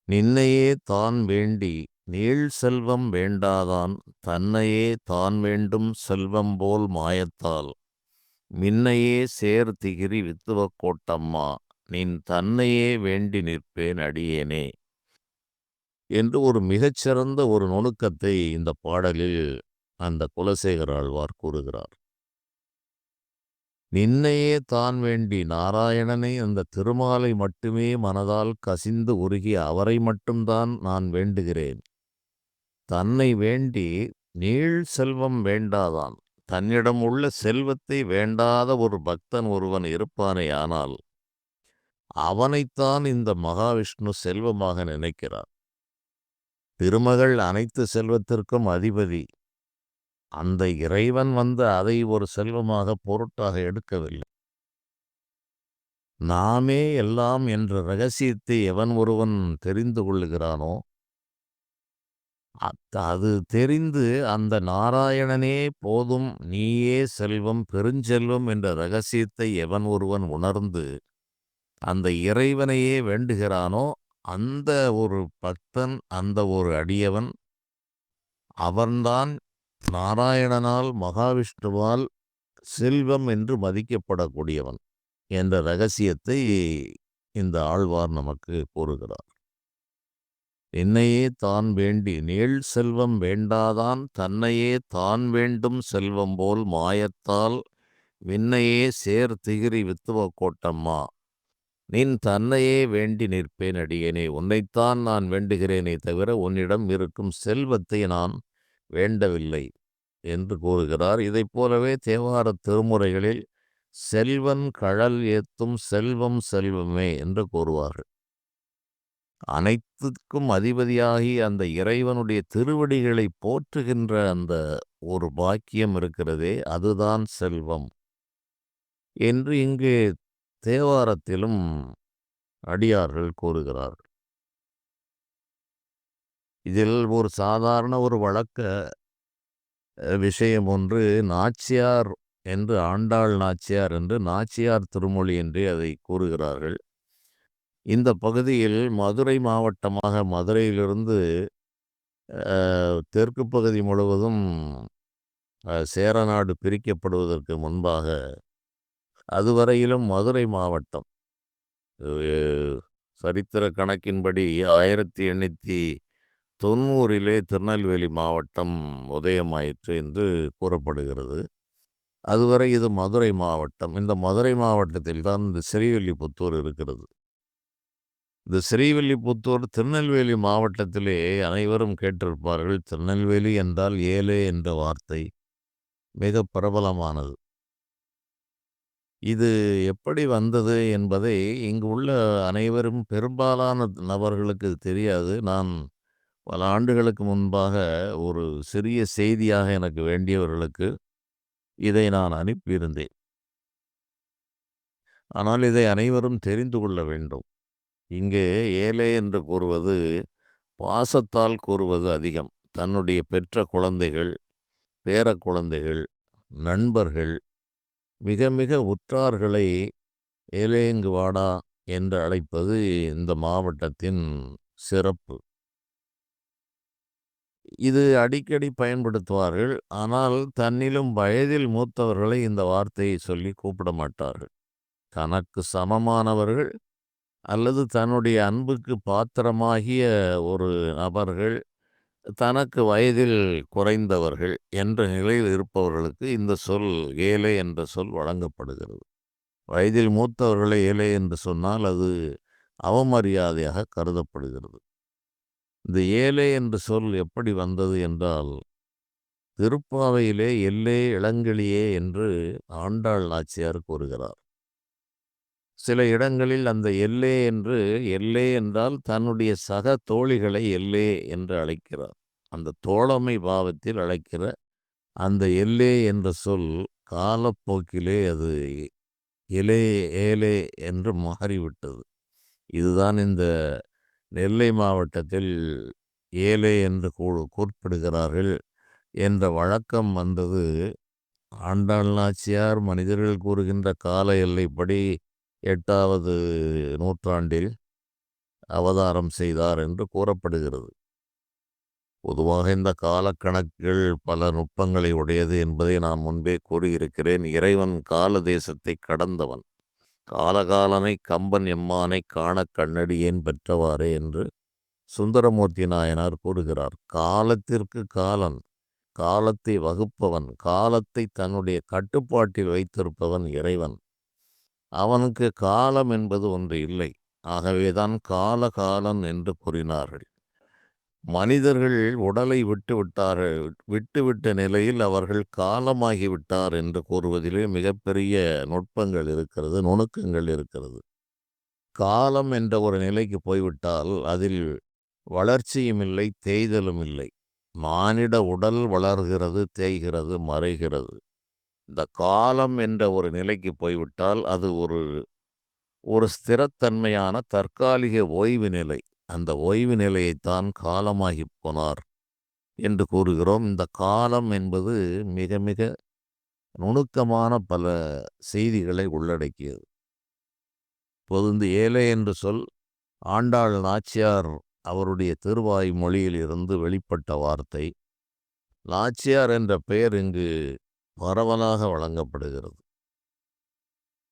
நின்னையே தான் வேண்டி நீள் செல்வம் வேண்டாதான், தன்னையே தான் வேண்டும் செல்வம் போல் மாயத்தால், மின்னையே சேர் திகிரி வித்துவ கோட்டம்மா, நின் தன்னையே வேண்டி நிற்பேன் அடியேனே என்று ஒரு மிகச்சிறந்த ஒரு நுணுக்கத்தை இந்த பாடலில் அந்த குலசேகர ஆழ்வார் கூறுகிறார். நின்னையே தான் வேண்டி, நாராயணனை, அந்த திருமாலை மட்டுமே மனதால் கசிந்து உருகி அவரை மட்டும்தான் நான் வேண்டுகிறேன். தன்னை வேண்டி நீள் செல்வம் வேண்டாதான், தன்னிடம் உள்ள செல்வத்தை வேண்டாத ஒரு பக்தன் ஒருவன் இருப்பானே ஆனால் அவனைத்தான் இந்த மகாவிஷ்ணு செல்வமாக நினைக்கிறார். திருமகள் அனைத்து செல்வத்திற்கும் அதிபதி. அந்த இறைவன் வந்து அதை ஒரு செல்வமாக பொருட்டாக எடுக்கவில்லை. நாமே எல்லாம் என்ற ரகசியத்தை எவன் ஒருவன் தெரிந்து கொள்ளுகிறானோ, அது தெரிந்து அந்த நாராயணனே போதும், நீயே செல்வம், பெருஞ்செல்வம் என்ற ரகசியத்தை எவன் ஒருவன் உணர்ந்து அந்த இறைவனையே வேண்டுகிறானோ, அந்த ஒரு பக்தன், அந்த ஒரு அடியவன், அவன்தான் நாராயணனால், மகாவிஷ்ணுவால் செல்வம் என்று மதிக்கப்படக்கூடியவன் என்ற ரகசியத்தை இந்த ஆழ்வார் நமக்கு கூறுகிறார். என்னையே தான் வேண்டி நீள் செல்வம் வேண்டாதான், தன்னையே தான் வேண்டும் செல்வம் போல் மாயத்தால், விண்ணையே சேர் திகிரி வித்துவ கோட்டம்மா, நின் தன்னையே வேண்டி நிற்பேன் அடியேனே. உன்னைத்தான் நான் வேண்டுகிறேனே தவிர உன்னிடம் இருக்கும் செல்வத்தை நான் வேண்டவில்லை என்று கூறுகிறார். இதைப் போலவே தேவார திருமுறைகளில் செல்வன் கழல் ஏத்தும் செல்வம் செல்வமே என்று கூறுவார்கள். அனைத்துக்கும் அதிபதியாகி அந்த இறைவனுடைய திருவடிகளை போற்றுகின்ற அந்த ஒரு பாக்கியம் இருக்கிறதே, அதுதான் செல்வம் என்று இங்கு தேவாரத்திலும் அடியார்கள் கூறுகிறார்கள். இதில் ஒரு சாதாரண ஒரு வழக்க விஷயம் ஒன்று, நாச்சியார் என்று, ஆண்டாள் நாச்சியார் என்று நாச்சியார் திருமொழி என்றே அதை கூறுகிறார்கள். இந்த பகுதியில் மதுரை மாவட்டமாக, மதுரையிலிருந்து தெற்கு பகுதி முழுவதும் சேரநாடு பிரிக்கப்படுவதற்கு முன்பாக அதுவரையிலும் மதுரை மாவட்டம் சரித்திர கணக்கின்படி 1890 திருநெல்வேலி மாவட்டம் உதயமாயிற்று என்று கூறப்படுகிறது. அதுவரை இது மதுரை மாவட்டம். இந்த மதுரை மாவட்டத்தில் தான் இந்த ஸ்ரீவில்லிபுத்தூர் இருக்கிறது. இந்த ஸ்ரீவில்லிபுத்தூர் திருநெல்வேலி மாவட்டத்திலே அனைவரும் கேட்டிருப்பார்கள். திருநெல்வேலி என்றால் ஏலே என்ற வார்த்தை மிக பிரபலமானது. இது எப்படி வந்தது என்பதை இங்கு உள்ள அனைவரும் பெரும்பாலான நபர்களுக்கு தெரியாது. நான் பல ஆண்டுகளுக்கு முன்பாக ஒரு சிறிய செய்தியாக எனக்கு வேண்டியவர்களுக்கு இதை நான் அனுப்பியிருந்தேன். ஆனால் இதை அனைவரும் தெரிந்து கொள்ள வேண்டும். இங்கே ஏலே என்று கூறுவது பாசத்தால் கூறுவது அதிகம். தன்னுடைய பெற்ற குழந்தைகள், பேர குழந்தைகள், நண்பர்கள், மிக மிக உற்றார்களை ஏலே இங்கு வாடா என்று அழைப்பது இந்த மாவட்டத்தின் சிறப்பு. இது அடிக்கடி பயன்படுத்துவார்கள். ஆனால் தன்னிலும் வயதில் மூத்தவர்களை இந்த வார்த்தையை சொல்லி கூப்பிட மாட்டார்கள். தனக்கு சமமானவர்கள் அல்லது தன்னுடைய அன்புக்கு பாத்திரமாகிய ஒரு நபர்கள், தனக்கு வயதில் குறைந்தவர்கள் என்ற நிலையில் இருப்பவர்களுக்கு இந்த சொல் ஏலே என்ற சொல் வழங்கப்படுகிறது. வயதில் மூத்தவர்களை ஏலே என்று சொன்னால் அது அவமரியாதையாக கருதப்படுகிறது. இந்த ஏலே என்ற சொல் எப்படி வந்தது என்றால், திருப்பாவையிலே எல்லே இளங்கிளியே என்று ஆண்டாள் நாச்சியார் கூறுகிறார். சில இடங்களில் அந்த எல்லே என்றால் தன்னுடைய சக தோழிகளை எல்லே என்று அழைக்கிறார். அந்த தோழமை பாவத்தில் அழைக்கிற அந்த எல்லே என்ற சொல் காலப்போக்கிலே அது எலே ஏலே என்று மாறிவிட்டது. இதுதான் இந்த நெல்லை மாவட்டத்தில் ஏலே என்று குறிப்பிடுகிறார்கள் என்ற வழக்கம் வந்தது. ஆண்டாள் நாச்சியார் மனிதர்கள் கூறுகின்ற கால எல்லைப்படி 8வது நூற்றாண்டில் அவதாரம் செய்தார் என்று கூறப்படுகிறது. பொதுவாக இந்த காலக்கணக்குகள் பல நுட்பங்களை உடையது என்பதை நான் முன்பே கூறியிருக்கிறேன். இறைவன் கால தேசத்தை கடந்தவன். காலகாலனை கம்பன் எம்மானை காண கண்ணடியேன் பெற்றவாறே என்று சுந்தரமூர்த்தி நாயனார் கூறுகிறார். காலத்திற்கு காலன், காலத்தை வகுப்பவன், காலத்தை தன்னுடைய கட்டுப்பாட்டில் வைத்திருப்பவன் இறைவன். அவனுக்கு காலம் என்பது ஒன்று இல்லை. ஆகவேதான் காலகாலன் என்று கூறினார்கள். மனிதர்கள் உடலை விட்டுவிட்ட நிலையில் அவர்கள் காலமாகிவிட்டார் என்று கூறுவதிலே மிகப்பெரிய நுட்பங்கள் இருக்கிறது, நுணுக்கங்கள் இருக்கிறது. காலம் என்ற ஒரு நிலைக்கு போய்விட்டால் அதில் வளர்ச்சியும் இல்லை, தேய்தலும் இல்லை. மானிட உடல் வளர்கிறது, தேய்கிறது, மறைகிறது. இந்த காலம் என்ற ஒரு நிலைக்கு போய்விட்டால் அது ஒரு ஸ்திரத்தன்மையான தற்காலிக ஓய்வு நிலை. அந்த ஓய்வு நிலையைத்தான் காலமாகி போனார் என்று கூறுகிறோம். இந்த காலம் என்பது மிக மிக நுணுக்கமான பல செய்திகளை உள்ளடக்கியது. இப்போது இந்த ஏலே என்று சொல் ஆண்டாள் நாச்சியார் அவருடைய திருவாய் மொழியில் இருந்து வெளிப்பட்ட வார்த்தை. நாச்சியார் என்ற பெயர் இங்கு பரவலாக வழங்கப்படுகிறது.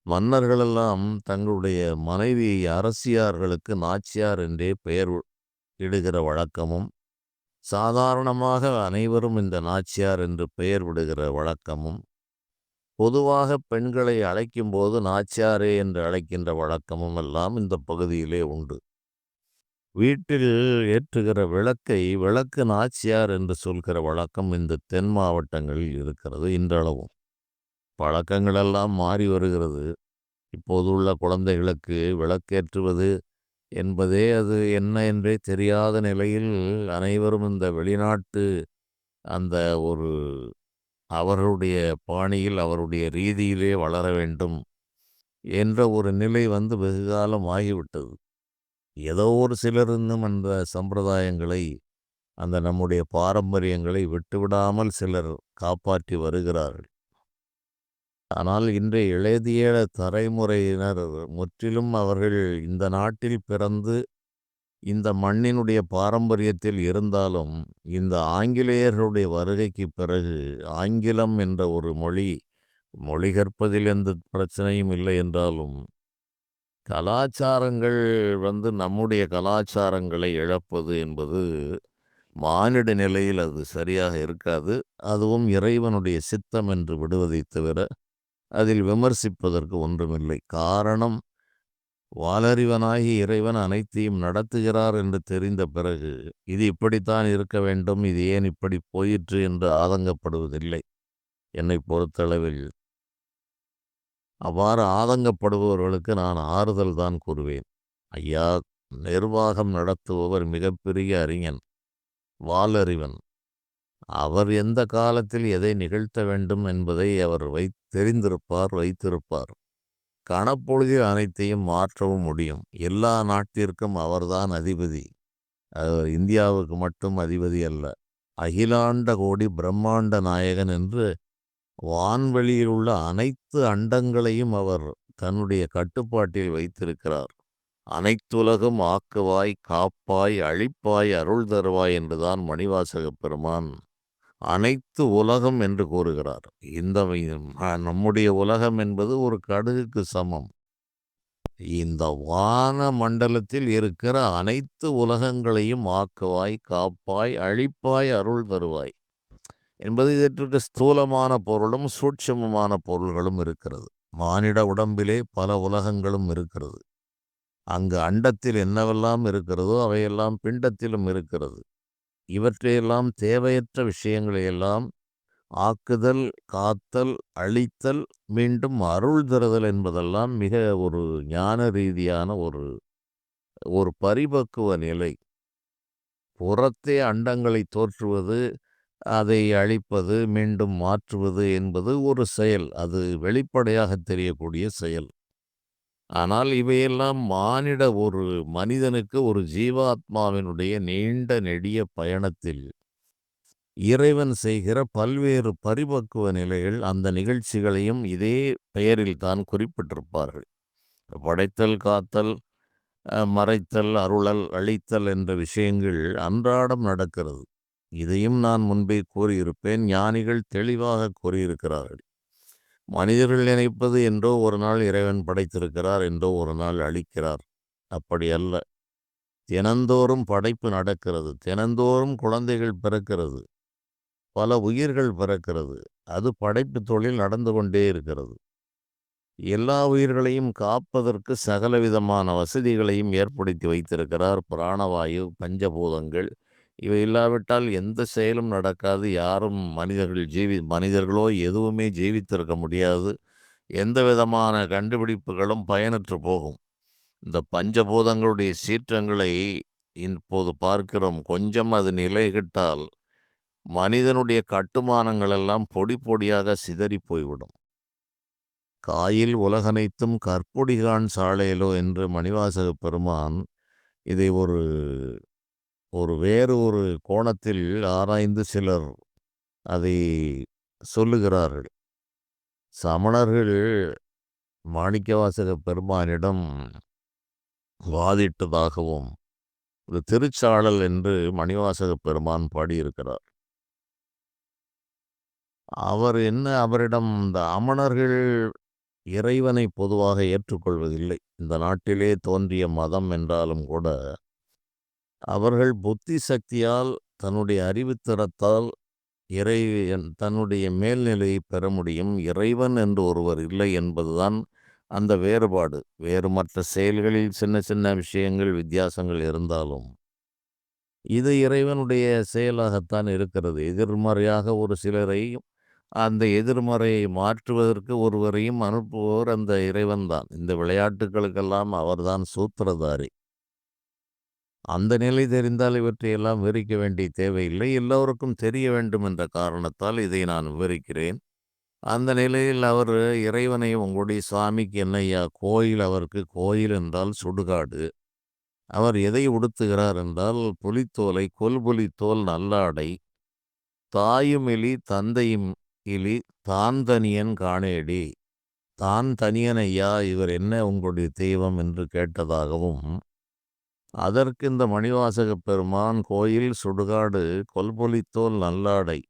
மன்னர்களெல்லாம் தங்களுடைய மனைவி அரசியார்களுக்கு நாச்சியார் என்றே பெயர் இடுகிற வழக்கமும், சாதாரணமாக அனைவரும் இந்த நாச்சியார் என்று பெயர் விடுகிற வழக்கமும், பொதுவாக பெண்களை அழைக்கும்போது நாச்சியாரே என்று அழைக்கின்ற வழக்கமும் எல்லாம் இந்த பகுதியிலே உண்டு. வீட்டில் ஏற்றுகிற விளக்கு நாச்சியார் என்று சொல்கிற வழக்கம் இந்த தென் மாவட்டங்களில் இருக்கிறது. இன்றளவும் பழக்கங்களெல்லாம் மாறி வருகிறது. இப்போது உள்ள குழந்தைகளுக்கு விளக்கேற்றுவது என்பதே அது என்ன என்றே தெரியாத நிலையில் அனைவரும் இந்த வெளிநாட்டு அந்த ஒரு அவர்களுடைய பாணியில், அவருடைய ரீதியிலே வளர வேண்டும் என்ற ஒரு நிலை வந்து வெகுகாலம் ஆகிவிட்டது. ஏதோ ஒரு சிலர் இன்னும் அந்த சம்பிரதாயங்களை, அந்த நம்முடைய பாரம்பரியங்களை விட்டுவிடாமல் சிலர் காப்பாற்றி வருகிறார்கள். ஆனால் இன்றைய இளைய தலைமுறையினர் முற்றிலும் அவர்கள் இந்த நாட்டில் பிறந்து இந்த மண்ணினுடைய பாரம்பரியத்தில் இருந்தாலும், இந்த ஆங்கிலேயர்களுடைய வருகைக்குப் பிறகு ஆங்கிலம் என்ற ஒரு மொழி கற்பதில் எந்த பிரச்சனையும் இல்லை என்றாலும், கலாச்சாரங்கள் நம்முடைய கலாச்சாரங்களை இழப்பது என்பது மானிட நிலையில் அது சரியாக இருக்காது. அதுவும் இறைவனுடைய சித்தம் என்று விடுவதைத் தவிர, அதில் விமர்சிப்பதற்கு ஒன்றுமில்லை. காரணம், வாலறிவனாகி இறைவன் அனைத்தையும் நடத்துகிறார் என்று தெரிந்த பிறகு, இது இப்படித்தான் இருக்க வேண்டும், இது ஏன் இப்படி போயிற்று என்று ஆதங்கப்படுவதில்லை. என்னைப் பொறுத்தளவில் அவ்வாறு ஆதங்கப்படுபவர்களுக்கு நான் ஆறுதல் தான் கூறுவேன். ஐயா, நிர்வாகம் நடத்துபவர் மிகப்பெரிய அறிஞன், வாலறிவன். அவர் எந்த காலத்தில் எதை நிகழ்த்த வேண்டும் என்பதை அவர் தெரிந்திருப்பார், வைத்திருப்பார். கணப்பொழுதில் அனைத்தையும் மாற்றவும் முடியும். எல்லா நாட்டிற்கும் அவர்தான் அதிபதி. அவர் இந்தியாவுக்கு மட்டும் அதிபதி அல்ல. அகிலாண்ட கோடி பிரம்மாண்ட நாயகன் என்று வான்வெளியில் உள்ள அனைத்து அண்டங்களையும் அவர் தன்னுடைய கட்டுப்பாட்டில் வைத்திருக்கிறார். அனைத்துலகும் ஆக்குவாய், காப்பாய், அழிப்பாய், அருள் தருவாய் என்றுதான் மணிவாசகப் பெருமான் அனைத்து உலகம் என்று கூறுகிறார். நம்முடைய உலகம் என்பது ஒரு கடுகுக்கு சமம். இந்த வான மண்டலத்தில் இருக்கிற அனைத்து உலகங்களையும் ஆக்குவாய், காப்பாய், அழிப்பாய், அருள் தருவாய் என்பது இதற்கு ஸ்தூலமான பொருளும் சூட்சுமமான பொருள்களும் இருக்கிறது. மானிட உடம்பிலே பல உலகங்களும் இருக்கிறது. அங்கு அண்டத்தில் என்னவெல்லாம் இருக்கிறதோ அவையெல்லாம் பிண்டத்திலும் இருக்கிறது. இவற்றையெல்லாம் தேவையற்ற விஷயங்களையெல்லாம் ஆக்குதல், காத்தல், அழித்தல், மீண்டும் அருள் தருதல் என்பதெல்லாம் மிக ஒரு ஞான ரீதியான ஒரு பரிபக்குவ நிலை. புறத்தே அண்டங்களை தோற்றுவது, அதை அழிப்பது, மீண்டும் மாற்றுவது என்பது ஒரு செயல். அது வெளிப்படையாக தெரியக்கூடிய செயல். ஆனால் இவையெல்லாம் ஒரு மனிதனுக்கு, ஒரு ஜீவாத்மாவினுடைய நீண்ட நெடிய பயணத்தில் இறைவன் செய்கிற பல்வேறு பரிபக்குவ நிலைகள். அந்த நிகழ்ச்சிகளையும் இதே பெயரில் தான் குறிப்பிட்டிருப்பார்கள். படைத்தல், காத்தல், மறைத்தல், அருளல், அழித்தல் என்ற விஷயங்கள் அன்றாடம் நடக்கிறது. இதையும் நான் முன்பே கூறியிருப்பேன். ஞானிகள் தெளிவாக கூறியிருக்கிறார்கள். மனிதர்கள் நினைப்பது என்றோ ஒரு நாள் இறைவன் படைத்திருக்கிறார், என்றோ ஒரு நாள் அழிக்கிறார். அப்படி அல்ல. தினந்தோறும் படைப்பு நடக்கிறது. தினந்தோறும் குழந்தைகள் பிறக்கிறது. பல உயிர்கள் பிறக்கிறது. அது படைப்பு தொழில் நடந்து கொண்டே இருக்கிறது. எல்லா உயிர்களையும் காப்பதற்கு சகலவிதமான வசதிகளையும் ஏற்படுத்தி வைத்திருக்கிறார். பிராணவாயு, பஞ்சபூதங்கள் இவை இல்லாவிட்டால் எந்த செயலும் நடக்காது. யாரும் மனிதர்களோ எதுவுமே ஜீவித்திருக்க முடியாது. எந்த விதமான கண்டுபிடிப்புகளும் பயனற்று போகும். இந்த பஞ்சபூதங்களுடைய சீற்றங்களை இப்போது பார்க்கிறோம். கொஞ்சம் அது நிலைகெட்டால் மனிதனுடைய கட்டுமானங்கள் எல்லாம் பொடி பொடியாக சிதறி போய்விடும். காயில் உலகனைத்தும் கற்பொடிகான் சாலையிலோ என்று மணிவாசகப் பெருமான் இதை வேறு ஒரு கோணத்தில் ஆராய்ந்து சிலர் அதை சொல்லுகிறார்கள். சமணர்கள் மாணிக்கவாசகப் பெருமானிடம் வாதிட்டதாகவும் ஒரு திருச்சாளல் என்று மணிவாசகப் பெருமான் பாடியிருக்கிறார். அவரிடம் இந்த அமணர்கள் இறைவனை பொதுவாக ஏற்றுக்கொள்வதில்லை. இந்த நாட்டிலே தோன்றிய மதம் என்றாலும் கூட அவர்கள் புத்தி சக்தியால், தன்னுடைய அறிவுத்திறத்தால் தன்னுடைய மேல்நிலையை பெற முடியும். இறைவன் என்று ஒருவர் இல்லை என்பதுதான் அந்த வேறுபாடு. வேறு மற்ற செயல்களில் சின்ன சின்ன விஷயங்கள், வித்தியாசங்கள் இருந்தாலும் இது இறைவனுடைய செயலாகத்தான் இருக்கிறது. எதிர்மறையாக ஒரு சிலரையும், அந்த எதிர்மறையை மாற்றுவதற்கு ஒருவரையும் அனுப்புபவர் அந்த இறைவன்தான். இந்த விளையாட்டுகளுக்கெல்லாம் அவர்தான் சூத்திரதாரி. அந்த நிலை தெரிந்தால் இவற்றையெல்லாம் விவரிக்க வேண்டிய தேவையில்லை. எல்லோருக்கும் தெரிய வேண்டும் என்ற காரணத்தால் இதை நான் விவரிக்கிறேன். அந்த நிலையில் அவர் இறைவனை, உங்களுடைய சுவாமிக்கு என்னய்யா கோயில், அவருக்கு கோயில் என்றால் சுடுகாடு. அவர் எதை உடுத்துகிறார் என்றால் புலித்தோலை, கொல்புலித்தோல் நல்லாடை. தாயும் எலி, தந்தையும் எலி, தான் தனியன் காணேடி. தான் தனியன் ஐயா, இவர் என்ன உங்களுடைய தெய்வம் என்று கேட்டதாகவும், அதற்கு இந்த மணிவாசகப் பெருமான் கோயில் சுடுகாடு கொல்பொலித்தோல் நல்லாடை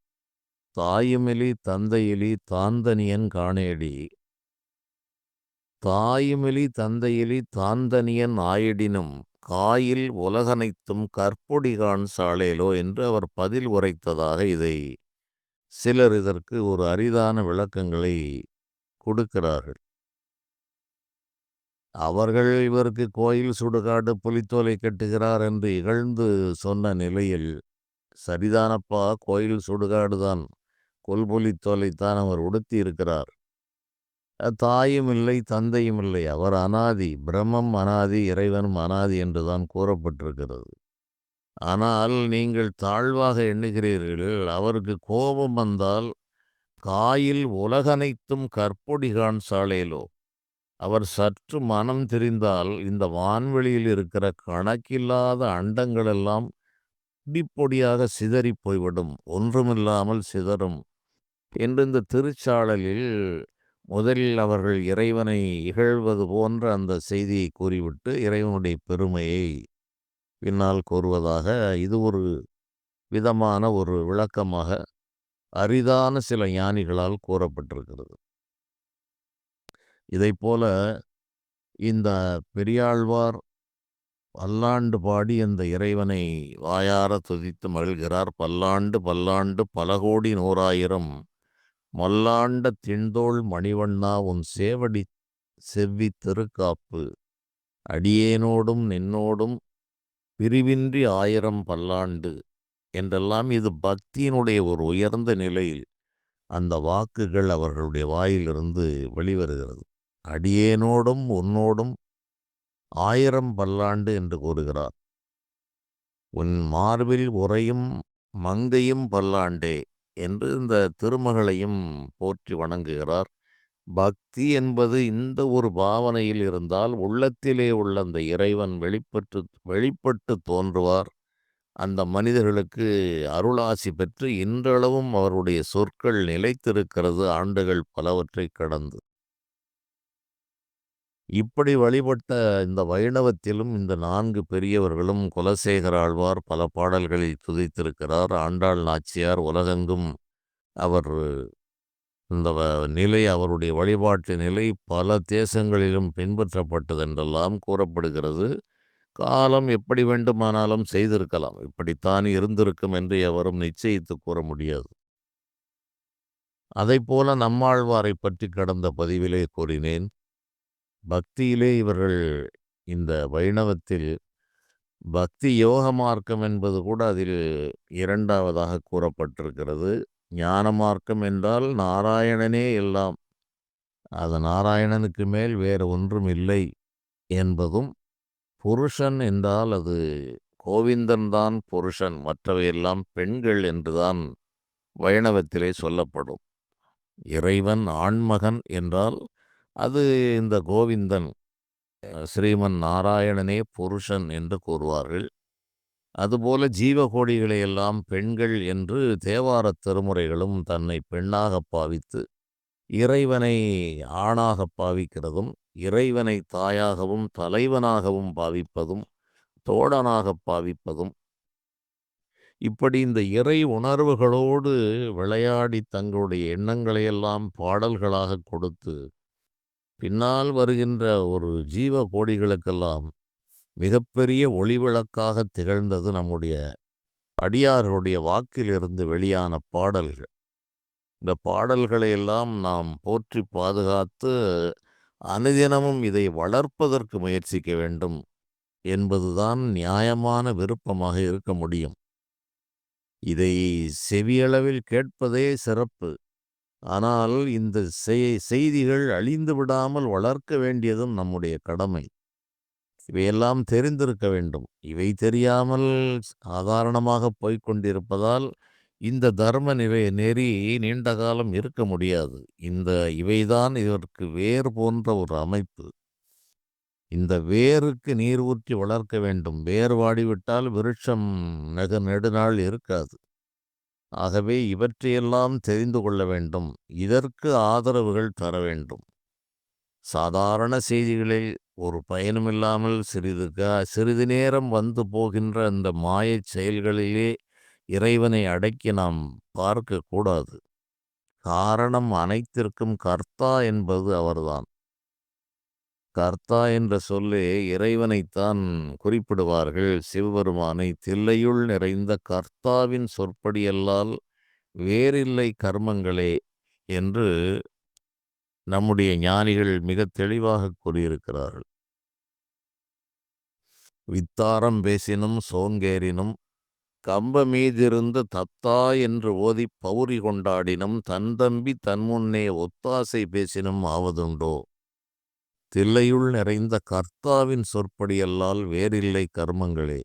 தாயுமெலி தந்தையிலி தாந்தனியன் காணேடி தாயுமெலி தந்தையிலி தாந்தனியன் ஆயிடினும் காயில் உலகனைத்தும் கற்பொடிகான் சாலேலோ என்று அவர் பதில் உரைத்ததாக இதை சிலர் இதற்கு ஒரு அரிதான விளக்கங்களை கொடுக்கிறார்கள். அவர்கள் இவருக்கு கோயில் சுடுகாடு புலித்தோலை கட்டுகிறார் என்று இகழ்ந்து சொன்ன நிலையில், சரிதானப்பா, கோயில் சுடுகாடுதான், கொல்புலித்தோலைத்தான் அவர் உடுத்தி இருக்கிறார். தாயும் இல்லை தந்தையும் இல்லை, அவர் அனாதி, பிரம்மம் அனாதி, இறைவனும் அனாதி என்றுதான் கூறப்பட்டிருக்கிறது. ஆனால் நீங்கள் தாழ்வாக எண்ணுகிறீர்கள். அவருக்கு கோபம் வந்தால் காயில் உலகனைத்தும் கற்பொடிகான் சாலேலோ, அவர் சற்று மனம் தெரிந்தால் இந்த வான்வெளியில் இருக்கிற கணக்கில்லாத அண்டங்களெல்லாம் பொடிப்பொடியாக சிதறி போய்விடும், ஒன்றுமில்லாமல் சிதறும் என்று இந்த திருச்சாளலில் முதலில் அவர்கள் இறைவனை இகழ்வது போன்ற அந்த செய்தியை கூறிவிட்டு இறைவனுடைய பெருமையை பின்னால் கூறுவதாக இது ஒரு விதமான ஒரு விளக்கமாக அரிதான சில ஞானிகளால் கூறப்பட்டிருக்கிறது. இதைப்போல இந்த பெரியாழ்வார் பல்லாண்டு பாடி அந்த இறைவனை வாயார துதித்து மகிழ்கிறார். பல்லாண்டு பல்லாண்டு பல கோடி நூறாயிரம் மல்லாண்ட திண்தோள் மணிவண்ணா உன் சேவடி செவ்வி திருக்காப்பு அடியேனோடும் நின்னோடும் பிரிவின்றி ஆயிரம் பல்லாண்டு என்றெல்லாம் இது பக்தியினுடைய ஒரு உயர்ந்த நிலையில் அந்த வாக்குகள் அவர்களுடைய வாயிலிருந்து வெளிவருகிறது. அடியேனோடும் உன்னோடும் ஆயிரம் பல்லாண்டு என்று கூறுகிறார். உன் மார்பில் உறையும் மங்கையும் பல்லாண்டே என்று இந்த திருமகளையும் போற்றி வணங்குகிறார். பக்தி என்பது இந்த ஒரு பாவனையில் இருந்தால் உள்ளத்திலே உள்ள அந்த இறைவன் வெளிப்பட்டு தோன்றுவார். அந்த மனிதர்களுக்கு அருளாசி பெற்று இன்றளவும் அவருடைய சொற்கள் நிலைத்திருக்கிறது, ஆண்டுகள் பலவற்றை கடந்து. இப்படி வழிபட்ட இந்த வைணவத்திலும் இந்த 4 பெரியவர்களும் குலசேகர ஆழ்வார் பல பாடல்களில் துதித்திருக்கிறார். ஆண்டாள் நாச்சியார் உலகெங்கும் அவர் இந்த நிலை, அவருடைய வழிபாட்டு நிலை பல தேசங்களிலும் பின்பற்றப்பட்டதென்றெல்லாம் கூறப்படுகிறது. காலம் எப்படி வேண்டுமானாலும் செய்திருக்கலாம், இப்படித்தான் இருந்திருக்கும் என்று எவரும் நிச்சயித்து கூற முடியாது. அதைப்போல நம்மாழ்வாரை பற்றி கடந்த பதிவிலே கூறினேன். பக்தியிலே இவர்கள் இந்த வைணவத்தில் பக்தி யோக மார்க்கம் என்பது கூட அதில் இரண்டாவதாக கூறப்பட்டிருக்கிறது. ஞான மார்க்கம் என்றால் நாராயணனே எல்லாம், அது நாராயணனுக்கு மேல் வேறு ஒன்றும் இல்லை என்பதும், புருஷன் என்றால் அது கோவிந்தன் தான் புருஷன், மற்றவையெல்லாம் பெண்கள் என்றுதான் வைணவத்திலே சொல்லப்படும். இறைவன் ஆண்மகன் என்றால் அது இந்த கோவிந்தன், ஸ்ரீமன் நாராயணனே புருஷன் என்று கூறுவார்கள். அதுபோல ஜீவகோடிகளை எல்லாம் பெண்கள் என்று தேவாரத் திருமுறைகளும் தன்னை பெண்ணாக பாவித்து இறைவனை ஆணாக பாவிக்கிறதும், இறைவனை தாயாகவும் தலைவனாகவும் பாவிப்பதும், தோழனாக பாவிப்பதும், இப்படி இந்த இறை உணர்வுகளோடு விளையாடி தங்களுடைய எண்ணங்களையெல்லாம் பாடல்களாக கொடுத்து பின்னால் வருகின்ற ஒரு ஜீவ கோடிகளுக்கெல்லாம் மிகப்பெரிய ஒளிவிளக்காக திகழ்ந்தது நம்முடைய அடியார்களுடைய வாக்கிலிருந்து வெளியான பாடல்கள். இந்த பாடல்களை எல்லாம் நாம் போற்றி பாதுகாத்து அனுதினமும் இதை வளர்ப்பதற்கு முயற்சிக்க வேண்டும் என்பதுதான் நியாயமான விருப்பமாக இருக்க முடியும். இதை செவியளவில் கேட்பதே சிறப்பு. ஆனால் இந்த செய்திகள் அழிந்து விடாமல் வளர்க்க வேண்டியதும் நம்முடைய கடமை. இவையெல்லாம் தெரிந்திருக்க வேண்டும். இவை தெரியாமல் சாதாரணமாக போய்கொண்டிருப்பதால் இந்த தர்ம நெறி நீண்ட காலம் இருக்க முடியாது. இவைதான் இதற்கு வேர் போன்ற ஒரு அமைப்பு. இந்த வேருக்கு நீர் ஊற்றி வளர்க்க வேண்டும். வேர் வாடிவிட்டால் விருட்சம் நெடுநாள் இருக்காது. ஆகவே இவற்றையெல்லாம் தெரிந்து கொள்ள வேண்டும். இதற்கு ஆதரவுகள் தர வேண்டும். சாதாரண செய்திகளை ஒரு பயனுமில்லாமல் சிறிது நேரம் வந்து போகின்ற அந்த மாயச் செயல்களிலே இறைவனை அடக்கி நாம் பார்க்கக்கூடாது. காரணம் அனைத்திற்கும் கர்த்தா என்பது அவர்தான். கர்த்தா என்ற சொல்லே இறைவனைத்தான் குறிப்பிடுவார்கள். சிவபெருமானை தில்லையுள் நிறைந்த கர்த்தாவின் சொற்படியல்லால் வேறில்லை கர்மங்களே என்று நம்முடைய ஞானிகள் மிகத் தெளிவாக கூறியிருக்கிறார்கள். வித்தாரம் பேசினும் சோங்கேறினும் கம்பமீதிருந்து தத்தா என்று ஓதிப் பௌரி கொண்டாடினும் தன்தம்பி தன்முன்னே ஒத்தாசை பேசினும் ஆவதுண்டோ? தில்லையுள் நிறைந்த கர்த்தாவின் சொற்படியல்லால் வேறில்லை கர்மங்களே.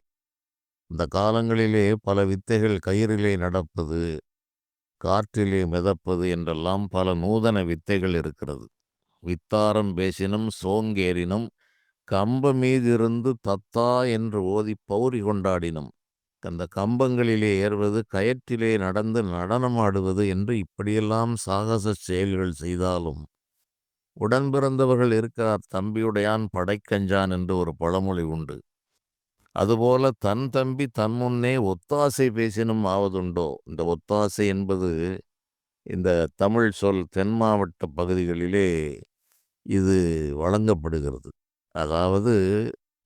இந்த காலங்களிலே பல வித்தைகள், கயிறிலே நடப்பது, காற்றிலே மிதப்பது என்றெல்லாம் பல நூதன வித்தைகள் இருக்கிறது. வித்தாரம் பேசினும் சோங்கேறினும் கம்ப மீதிருந்து தத்தா என்று ஓதி பௌரி கொண்டாடினும், அந்த கம்பங்களிலே ஏறுவது, கயற்றிலே நடந்து நடனமாடுவது என்று இப்படியெல்லாம் சாகச செயல்கள் செய்தாலும் உடன் பிறந்தவர்கள் இருக்கிறார். தம்பியுடையான் படைக்கஞ்சான் என்று ஒரு பழமொழி உண்டு. அதுபோல தன் தம்பி தன் முன்னே ஒத்தாசை பேசினும் ஆவதுண்டோ? இந்த ஒத்தாசை என்பது இந்த தமிழ் சொல் தென் மாவட்ட பகுதிகளிலே இது வழங்கப்படுகிறது. அதாவது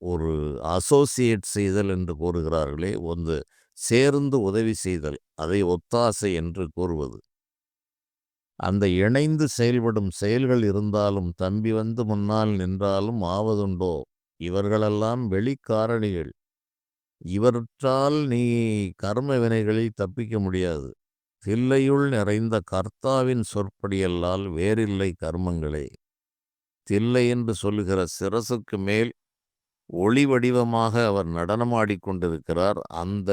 ஒரு அசோசியேட் செய்தல் என்று கூறுகிறார்களே, ஒன்று சேர்ந்து உதவி செய்தல், அதை ஒத்தாசை என்று கூறுவது. அந்த இணைந்து செயல்படும் செயல்கள் இருந்தாலும் தம்பி வந்து முன்னால் நின்றாலும் ஆவதுண்டோ? இவர்களெல்லாம் வெளிக்காரணிகள். இவற்றால் நீ கர்ம வினைகளில் தப்பிக்க முடியாது. தில்லையுள் நிறைந்த கர்த்தாவின் சொற்படியல்லால் வேறில்லை கர்மங்களே. தில்லை என்று சொல்லுகிற சிரசுக்கு மேல் ஒளி வடிவமாக அவர் நடனமாடிக்கொண்டிருக்கிறார். அந்த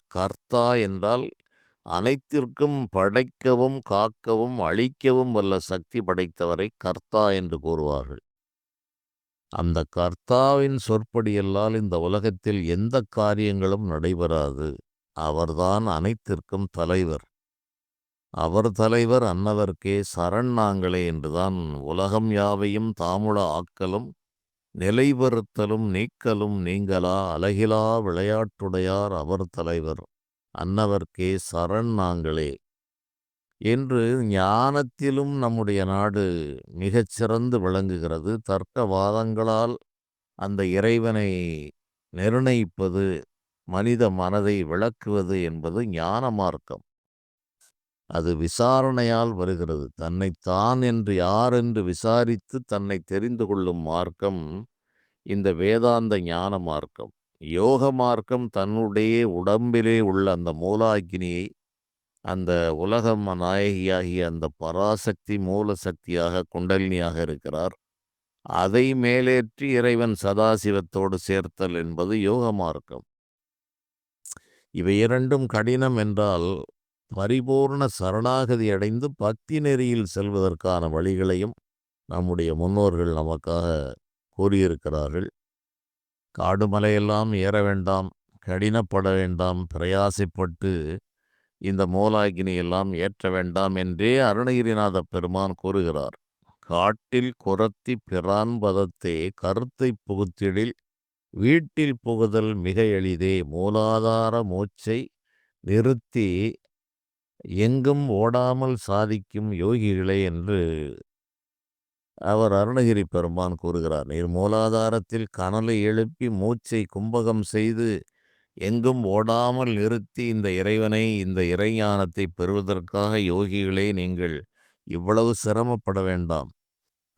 கர்த்தா என்றால் அனைத்திற்கும் படைக்கவும் காக்கவும் அழிக்கவும் வல்ல சக்தி படைத்தவரை கர்த்தா என்று கூறுவார்கள். அந்த கர்த்தாவின் சொற்படியல்லால் இந்த உலகத்தில் எந்த காரியங்களும் நடைபெறாது. அவர்தான் அனைத்திற்கும் தலைவர். அவர் தலைவர் அன்னவர்க்கே சரண் நாங்களே என்றுதான் உலகம் யாவையும் தாமுள ஆக்கலும் நிலைபெறுத்தலும் நீக்கலும் நீங்களா அலகிலா விளையாட்டுடையார் அவர் தலைவர் அன்னவர்க்கே சரண் நாங்களே என்று ஞானத்திலும் நம்முடைய நாடு மிகச்சிறந்து விளங்குகிறது. தர்க்கவாதங்களால் அந்த இறைவனை நிர்ணயிப்பது, மனித மனதை விளக்குவது என்பது ஞான மார்க்கம். அது விசாரணையால் வருகிறது. தன்னைத்தான் என்று யார் என்று விசாரித்து தன்னை தெரிந்து கொள்ளும் மார்க்கம் இந்த வேதாந்த ஞான மார்க்கம். யோக மார்க்கம் தன்னுடைய உடம்பிலே உள்ள அந்த மூலாக்கினியை, அந்த உலகம் நாயகியாகிய அந்த பராசக்தி மூல சக்தியாக குண்டலினியாக இருக்கிறார். அதை மேலேற்றி இறைவன் சதாசிவத்தோடு சேர்த்தல் என்பது யோக மார்க்கம். இவை இரண்டும் கடினம் என்றால் பரிபூர்ண சரணாகதி அடைந்து பக்தி நெறியில் செல்வதற்கான வழிகளையும் நம்முடைய முன்னோர்கள் நமக்காக கூறியிருக்கிறார்கள். காடு மலையெல்லாம் ஏற வேண்டாம், கடினப்பட வேண்டாம், பிரயாசைப்பட்டு இந்த மூலாகினி எல்லாம் ஏற்ற வேண்டாம் என்றே அருணகிரிநாத பெருமான் கூறுகிறார். காட்டில் குரத்தி பிரான் பதத்தே கருத்தை புகுத்திடில் வீட்டில் புகுதல் மிக எளிதே மூலாதார மூச்சை நிறுத்தி எங்கும் ஓடாமல் சாதிக்கும் யோகிகளே என்று அவர் அருணகிரி பெருமான் கூறுகிறார். நீர் மூலாதாரத்தில் கனலை எழுப்பி மூச்சை கும்பகம் செய்து எங்கும் ஓடாமல் நிறுத்தி இந்த இறைவனை, இந்த இறைஞானத்தை பெறுவதற்காக யோகிகளே நீங்கள் இவ்வளவு சிரமப்பட வேண்டாம்.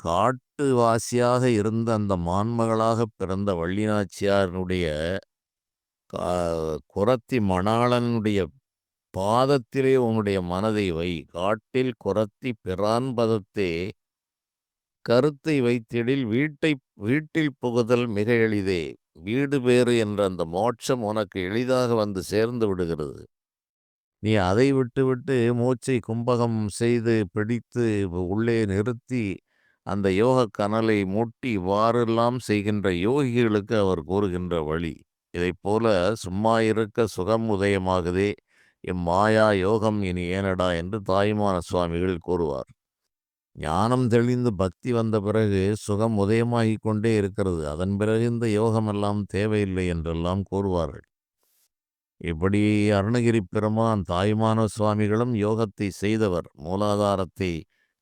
காட்டுவாசியாக இருந்த அந்த மான்மகளாக பிறந்த வள்ளிநாச்சியாருடைய குரத்தி மணாளனுடைய பாதத்திலே உன்னுடைய மனதை வை. காட்டில் குரத்தி பிரான் பதத்தே கருத்தை வைத்திடில் வீட்டில் புகுதல் மிக எளிதே. வீடு பேறு என்ற அந்த மோட்சம் உனக்கு எளிதாக வந்து சேர்ந்து விடுகிறது. நீ அதை விட்டுவிட்டு மூச்சை கும்பகம் செய்து பிடித்து உள்ளே நிறுத்தி அந்த யோக கனலை மூட்டி இவ்வாறெல்லாம் செய்கின்ற யோகிகளுக்கு அவர் கூறுகின்ற வழி. இதைப் போல சும்மா இருக்க சுகம் உதயமாகுதே இம்மாயா யோகம் இனி ஏனடா என்று தாயுமான சுவாமிகள் கூறுவார். ஞானம் தெளிந்து பக்தி வந்த பிறகு சுகம் உதயமாகிக் கொண்டே இருக்கிறது. அதன் பிறகு இந்த யோகமெல்லாம் தேவையில்லை என்றெல்லாம் கூறுவார்கள். இப்படி அருணகிரி பெருமான் தாயுமான சுவாமிகளும் யோகத்தை செய்தவர். மூலாதாரத்தை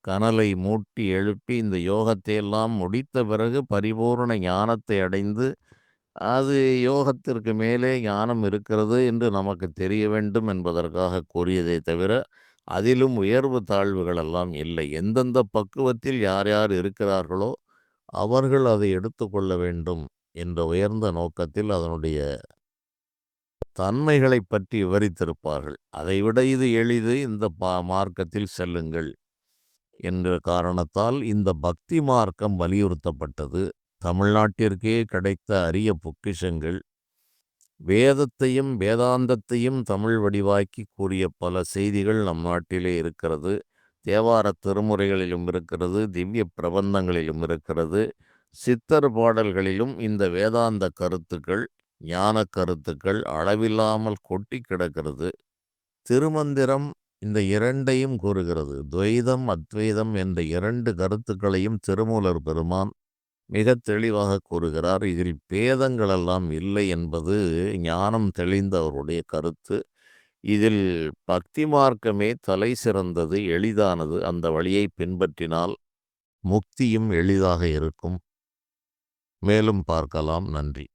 கனலை மூட்டி எழுப்பி இந்த யோகத்தை எல்லாம் முடித்த பிறகு பரிபூர்ண ஞானத்தை அடைந்து, அது யோகத்திற்கு மேலே ஞானம் இருக்கிறது என்று நமக்கு தெரிய வேண்டும் என்பதற்காக கூறியதே தவிர, அதிலும் உயர்வு தாழ்வுகள் எல்லாம் இல்லை. எந்தெந்த பக்குவத்தில் யார் யார் இருக்கிறார்களோ அவர்கள் அதை எடுத்துக்கொள்ள வேண்டும் என்ற உயர்ந்த நோக்கத்தில் அதனுடைய தன்மைகளைப் பற்றி விவரித்திருப்பார்கள். அதைவிட இது எளிது, இந்த மார்க்கத்தில் செல்லுங்கள் என்ற காரணத்தால் இந்த பக்தி மார்க்கம் வலியுறுத்தப்பட்டது. தமிழ்நாட்டிற்கே கிடைத்த அரிய பொக்கிஷங்கள். வேதத்தையும் வேதாந்தத்தையும் தமிழ் வடிவாக்கி கூறிய பல செய்திகள் நம் நாட்டிலே இருக்கிறது. தேவார திருமுறைகளிலும் இருக்கிறது, திவ்ய பிரபந்தங்களிலும் இருக்கிறது, சித்தர் பாடல்களிலும் இந்த வேதாந்த கருத்துக்கள், ஞான கருத்துக்கள் அளவில்லாமல் கொட்டி கிடக்கிறது. திருமந்திரம் இந்த இரண்டையும் கூறுகிறது. துவைதம் அத்வைதம் என்ற இரண்டு கருத்துக்களையும் திருமூலர் பெருமான் மிக தெளிவாக கூறுகிறார். இதில் பேதங்களெல்லாம் இல்லை என்பது ஞானம் தெளிந்த அவருடைய கருத்து. இதில் பக்தி மார்க்கமே தலை சிறந்தது, எளிதானது. அந்த வழியை பின்பற்றினால் முக்தியும் எளிதாக இருக்கும். மேலும் பார்க்கலாம். நன்றி.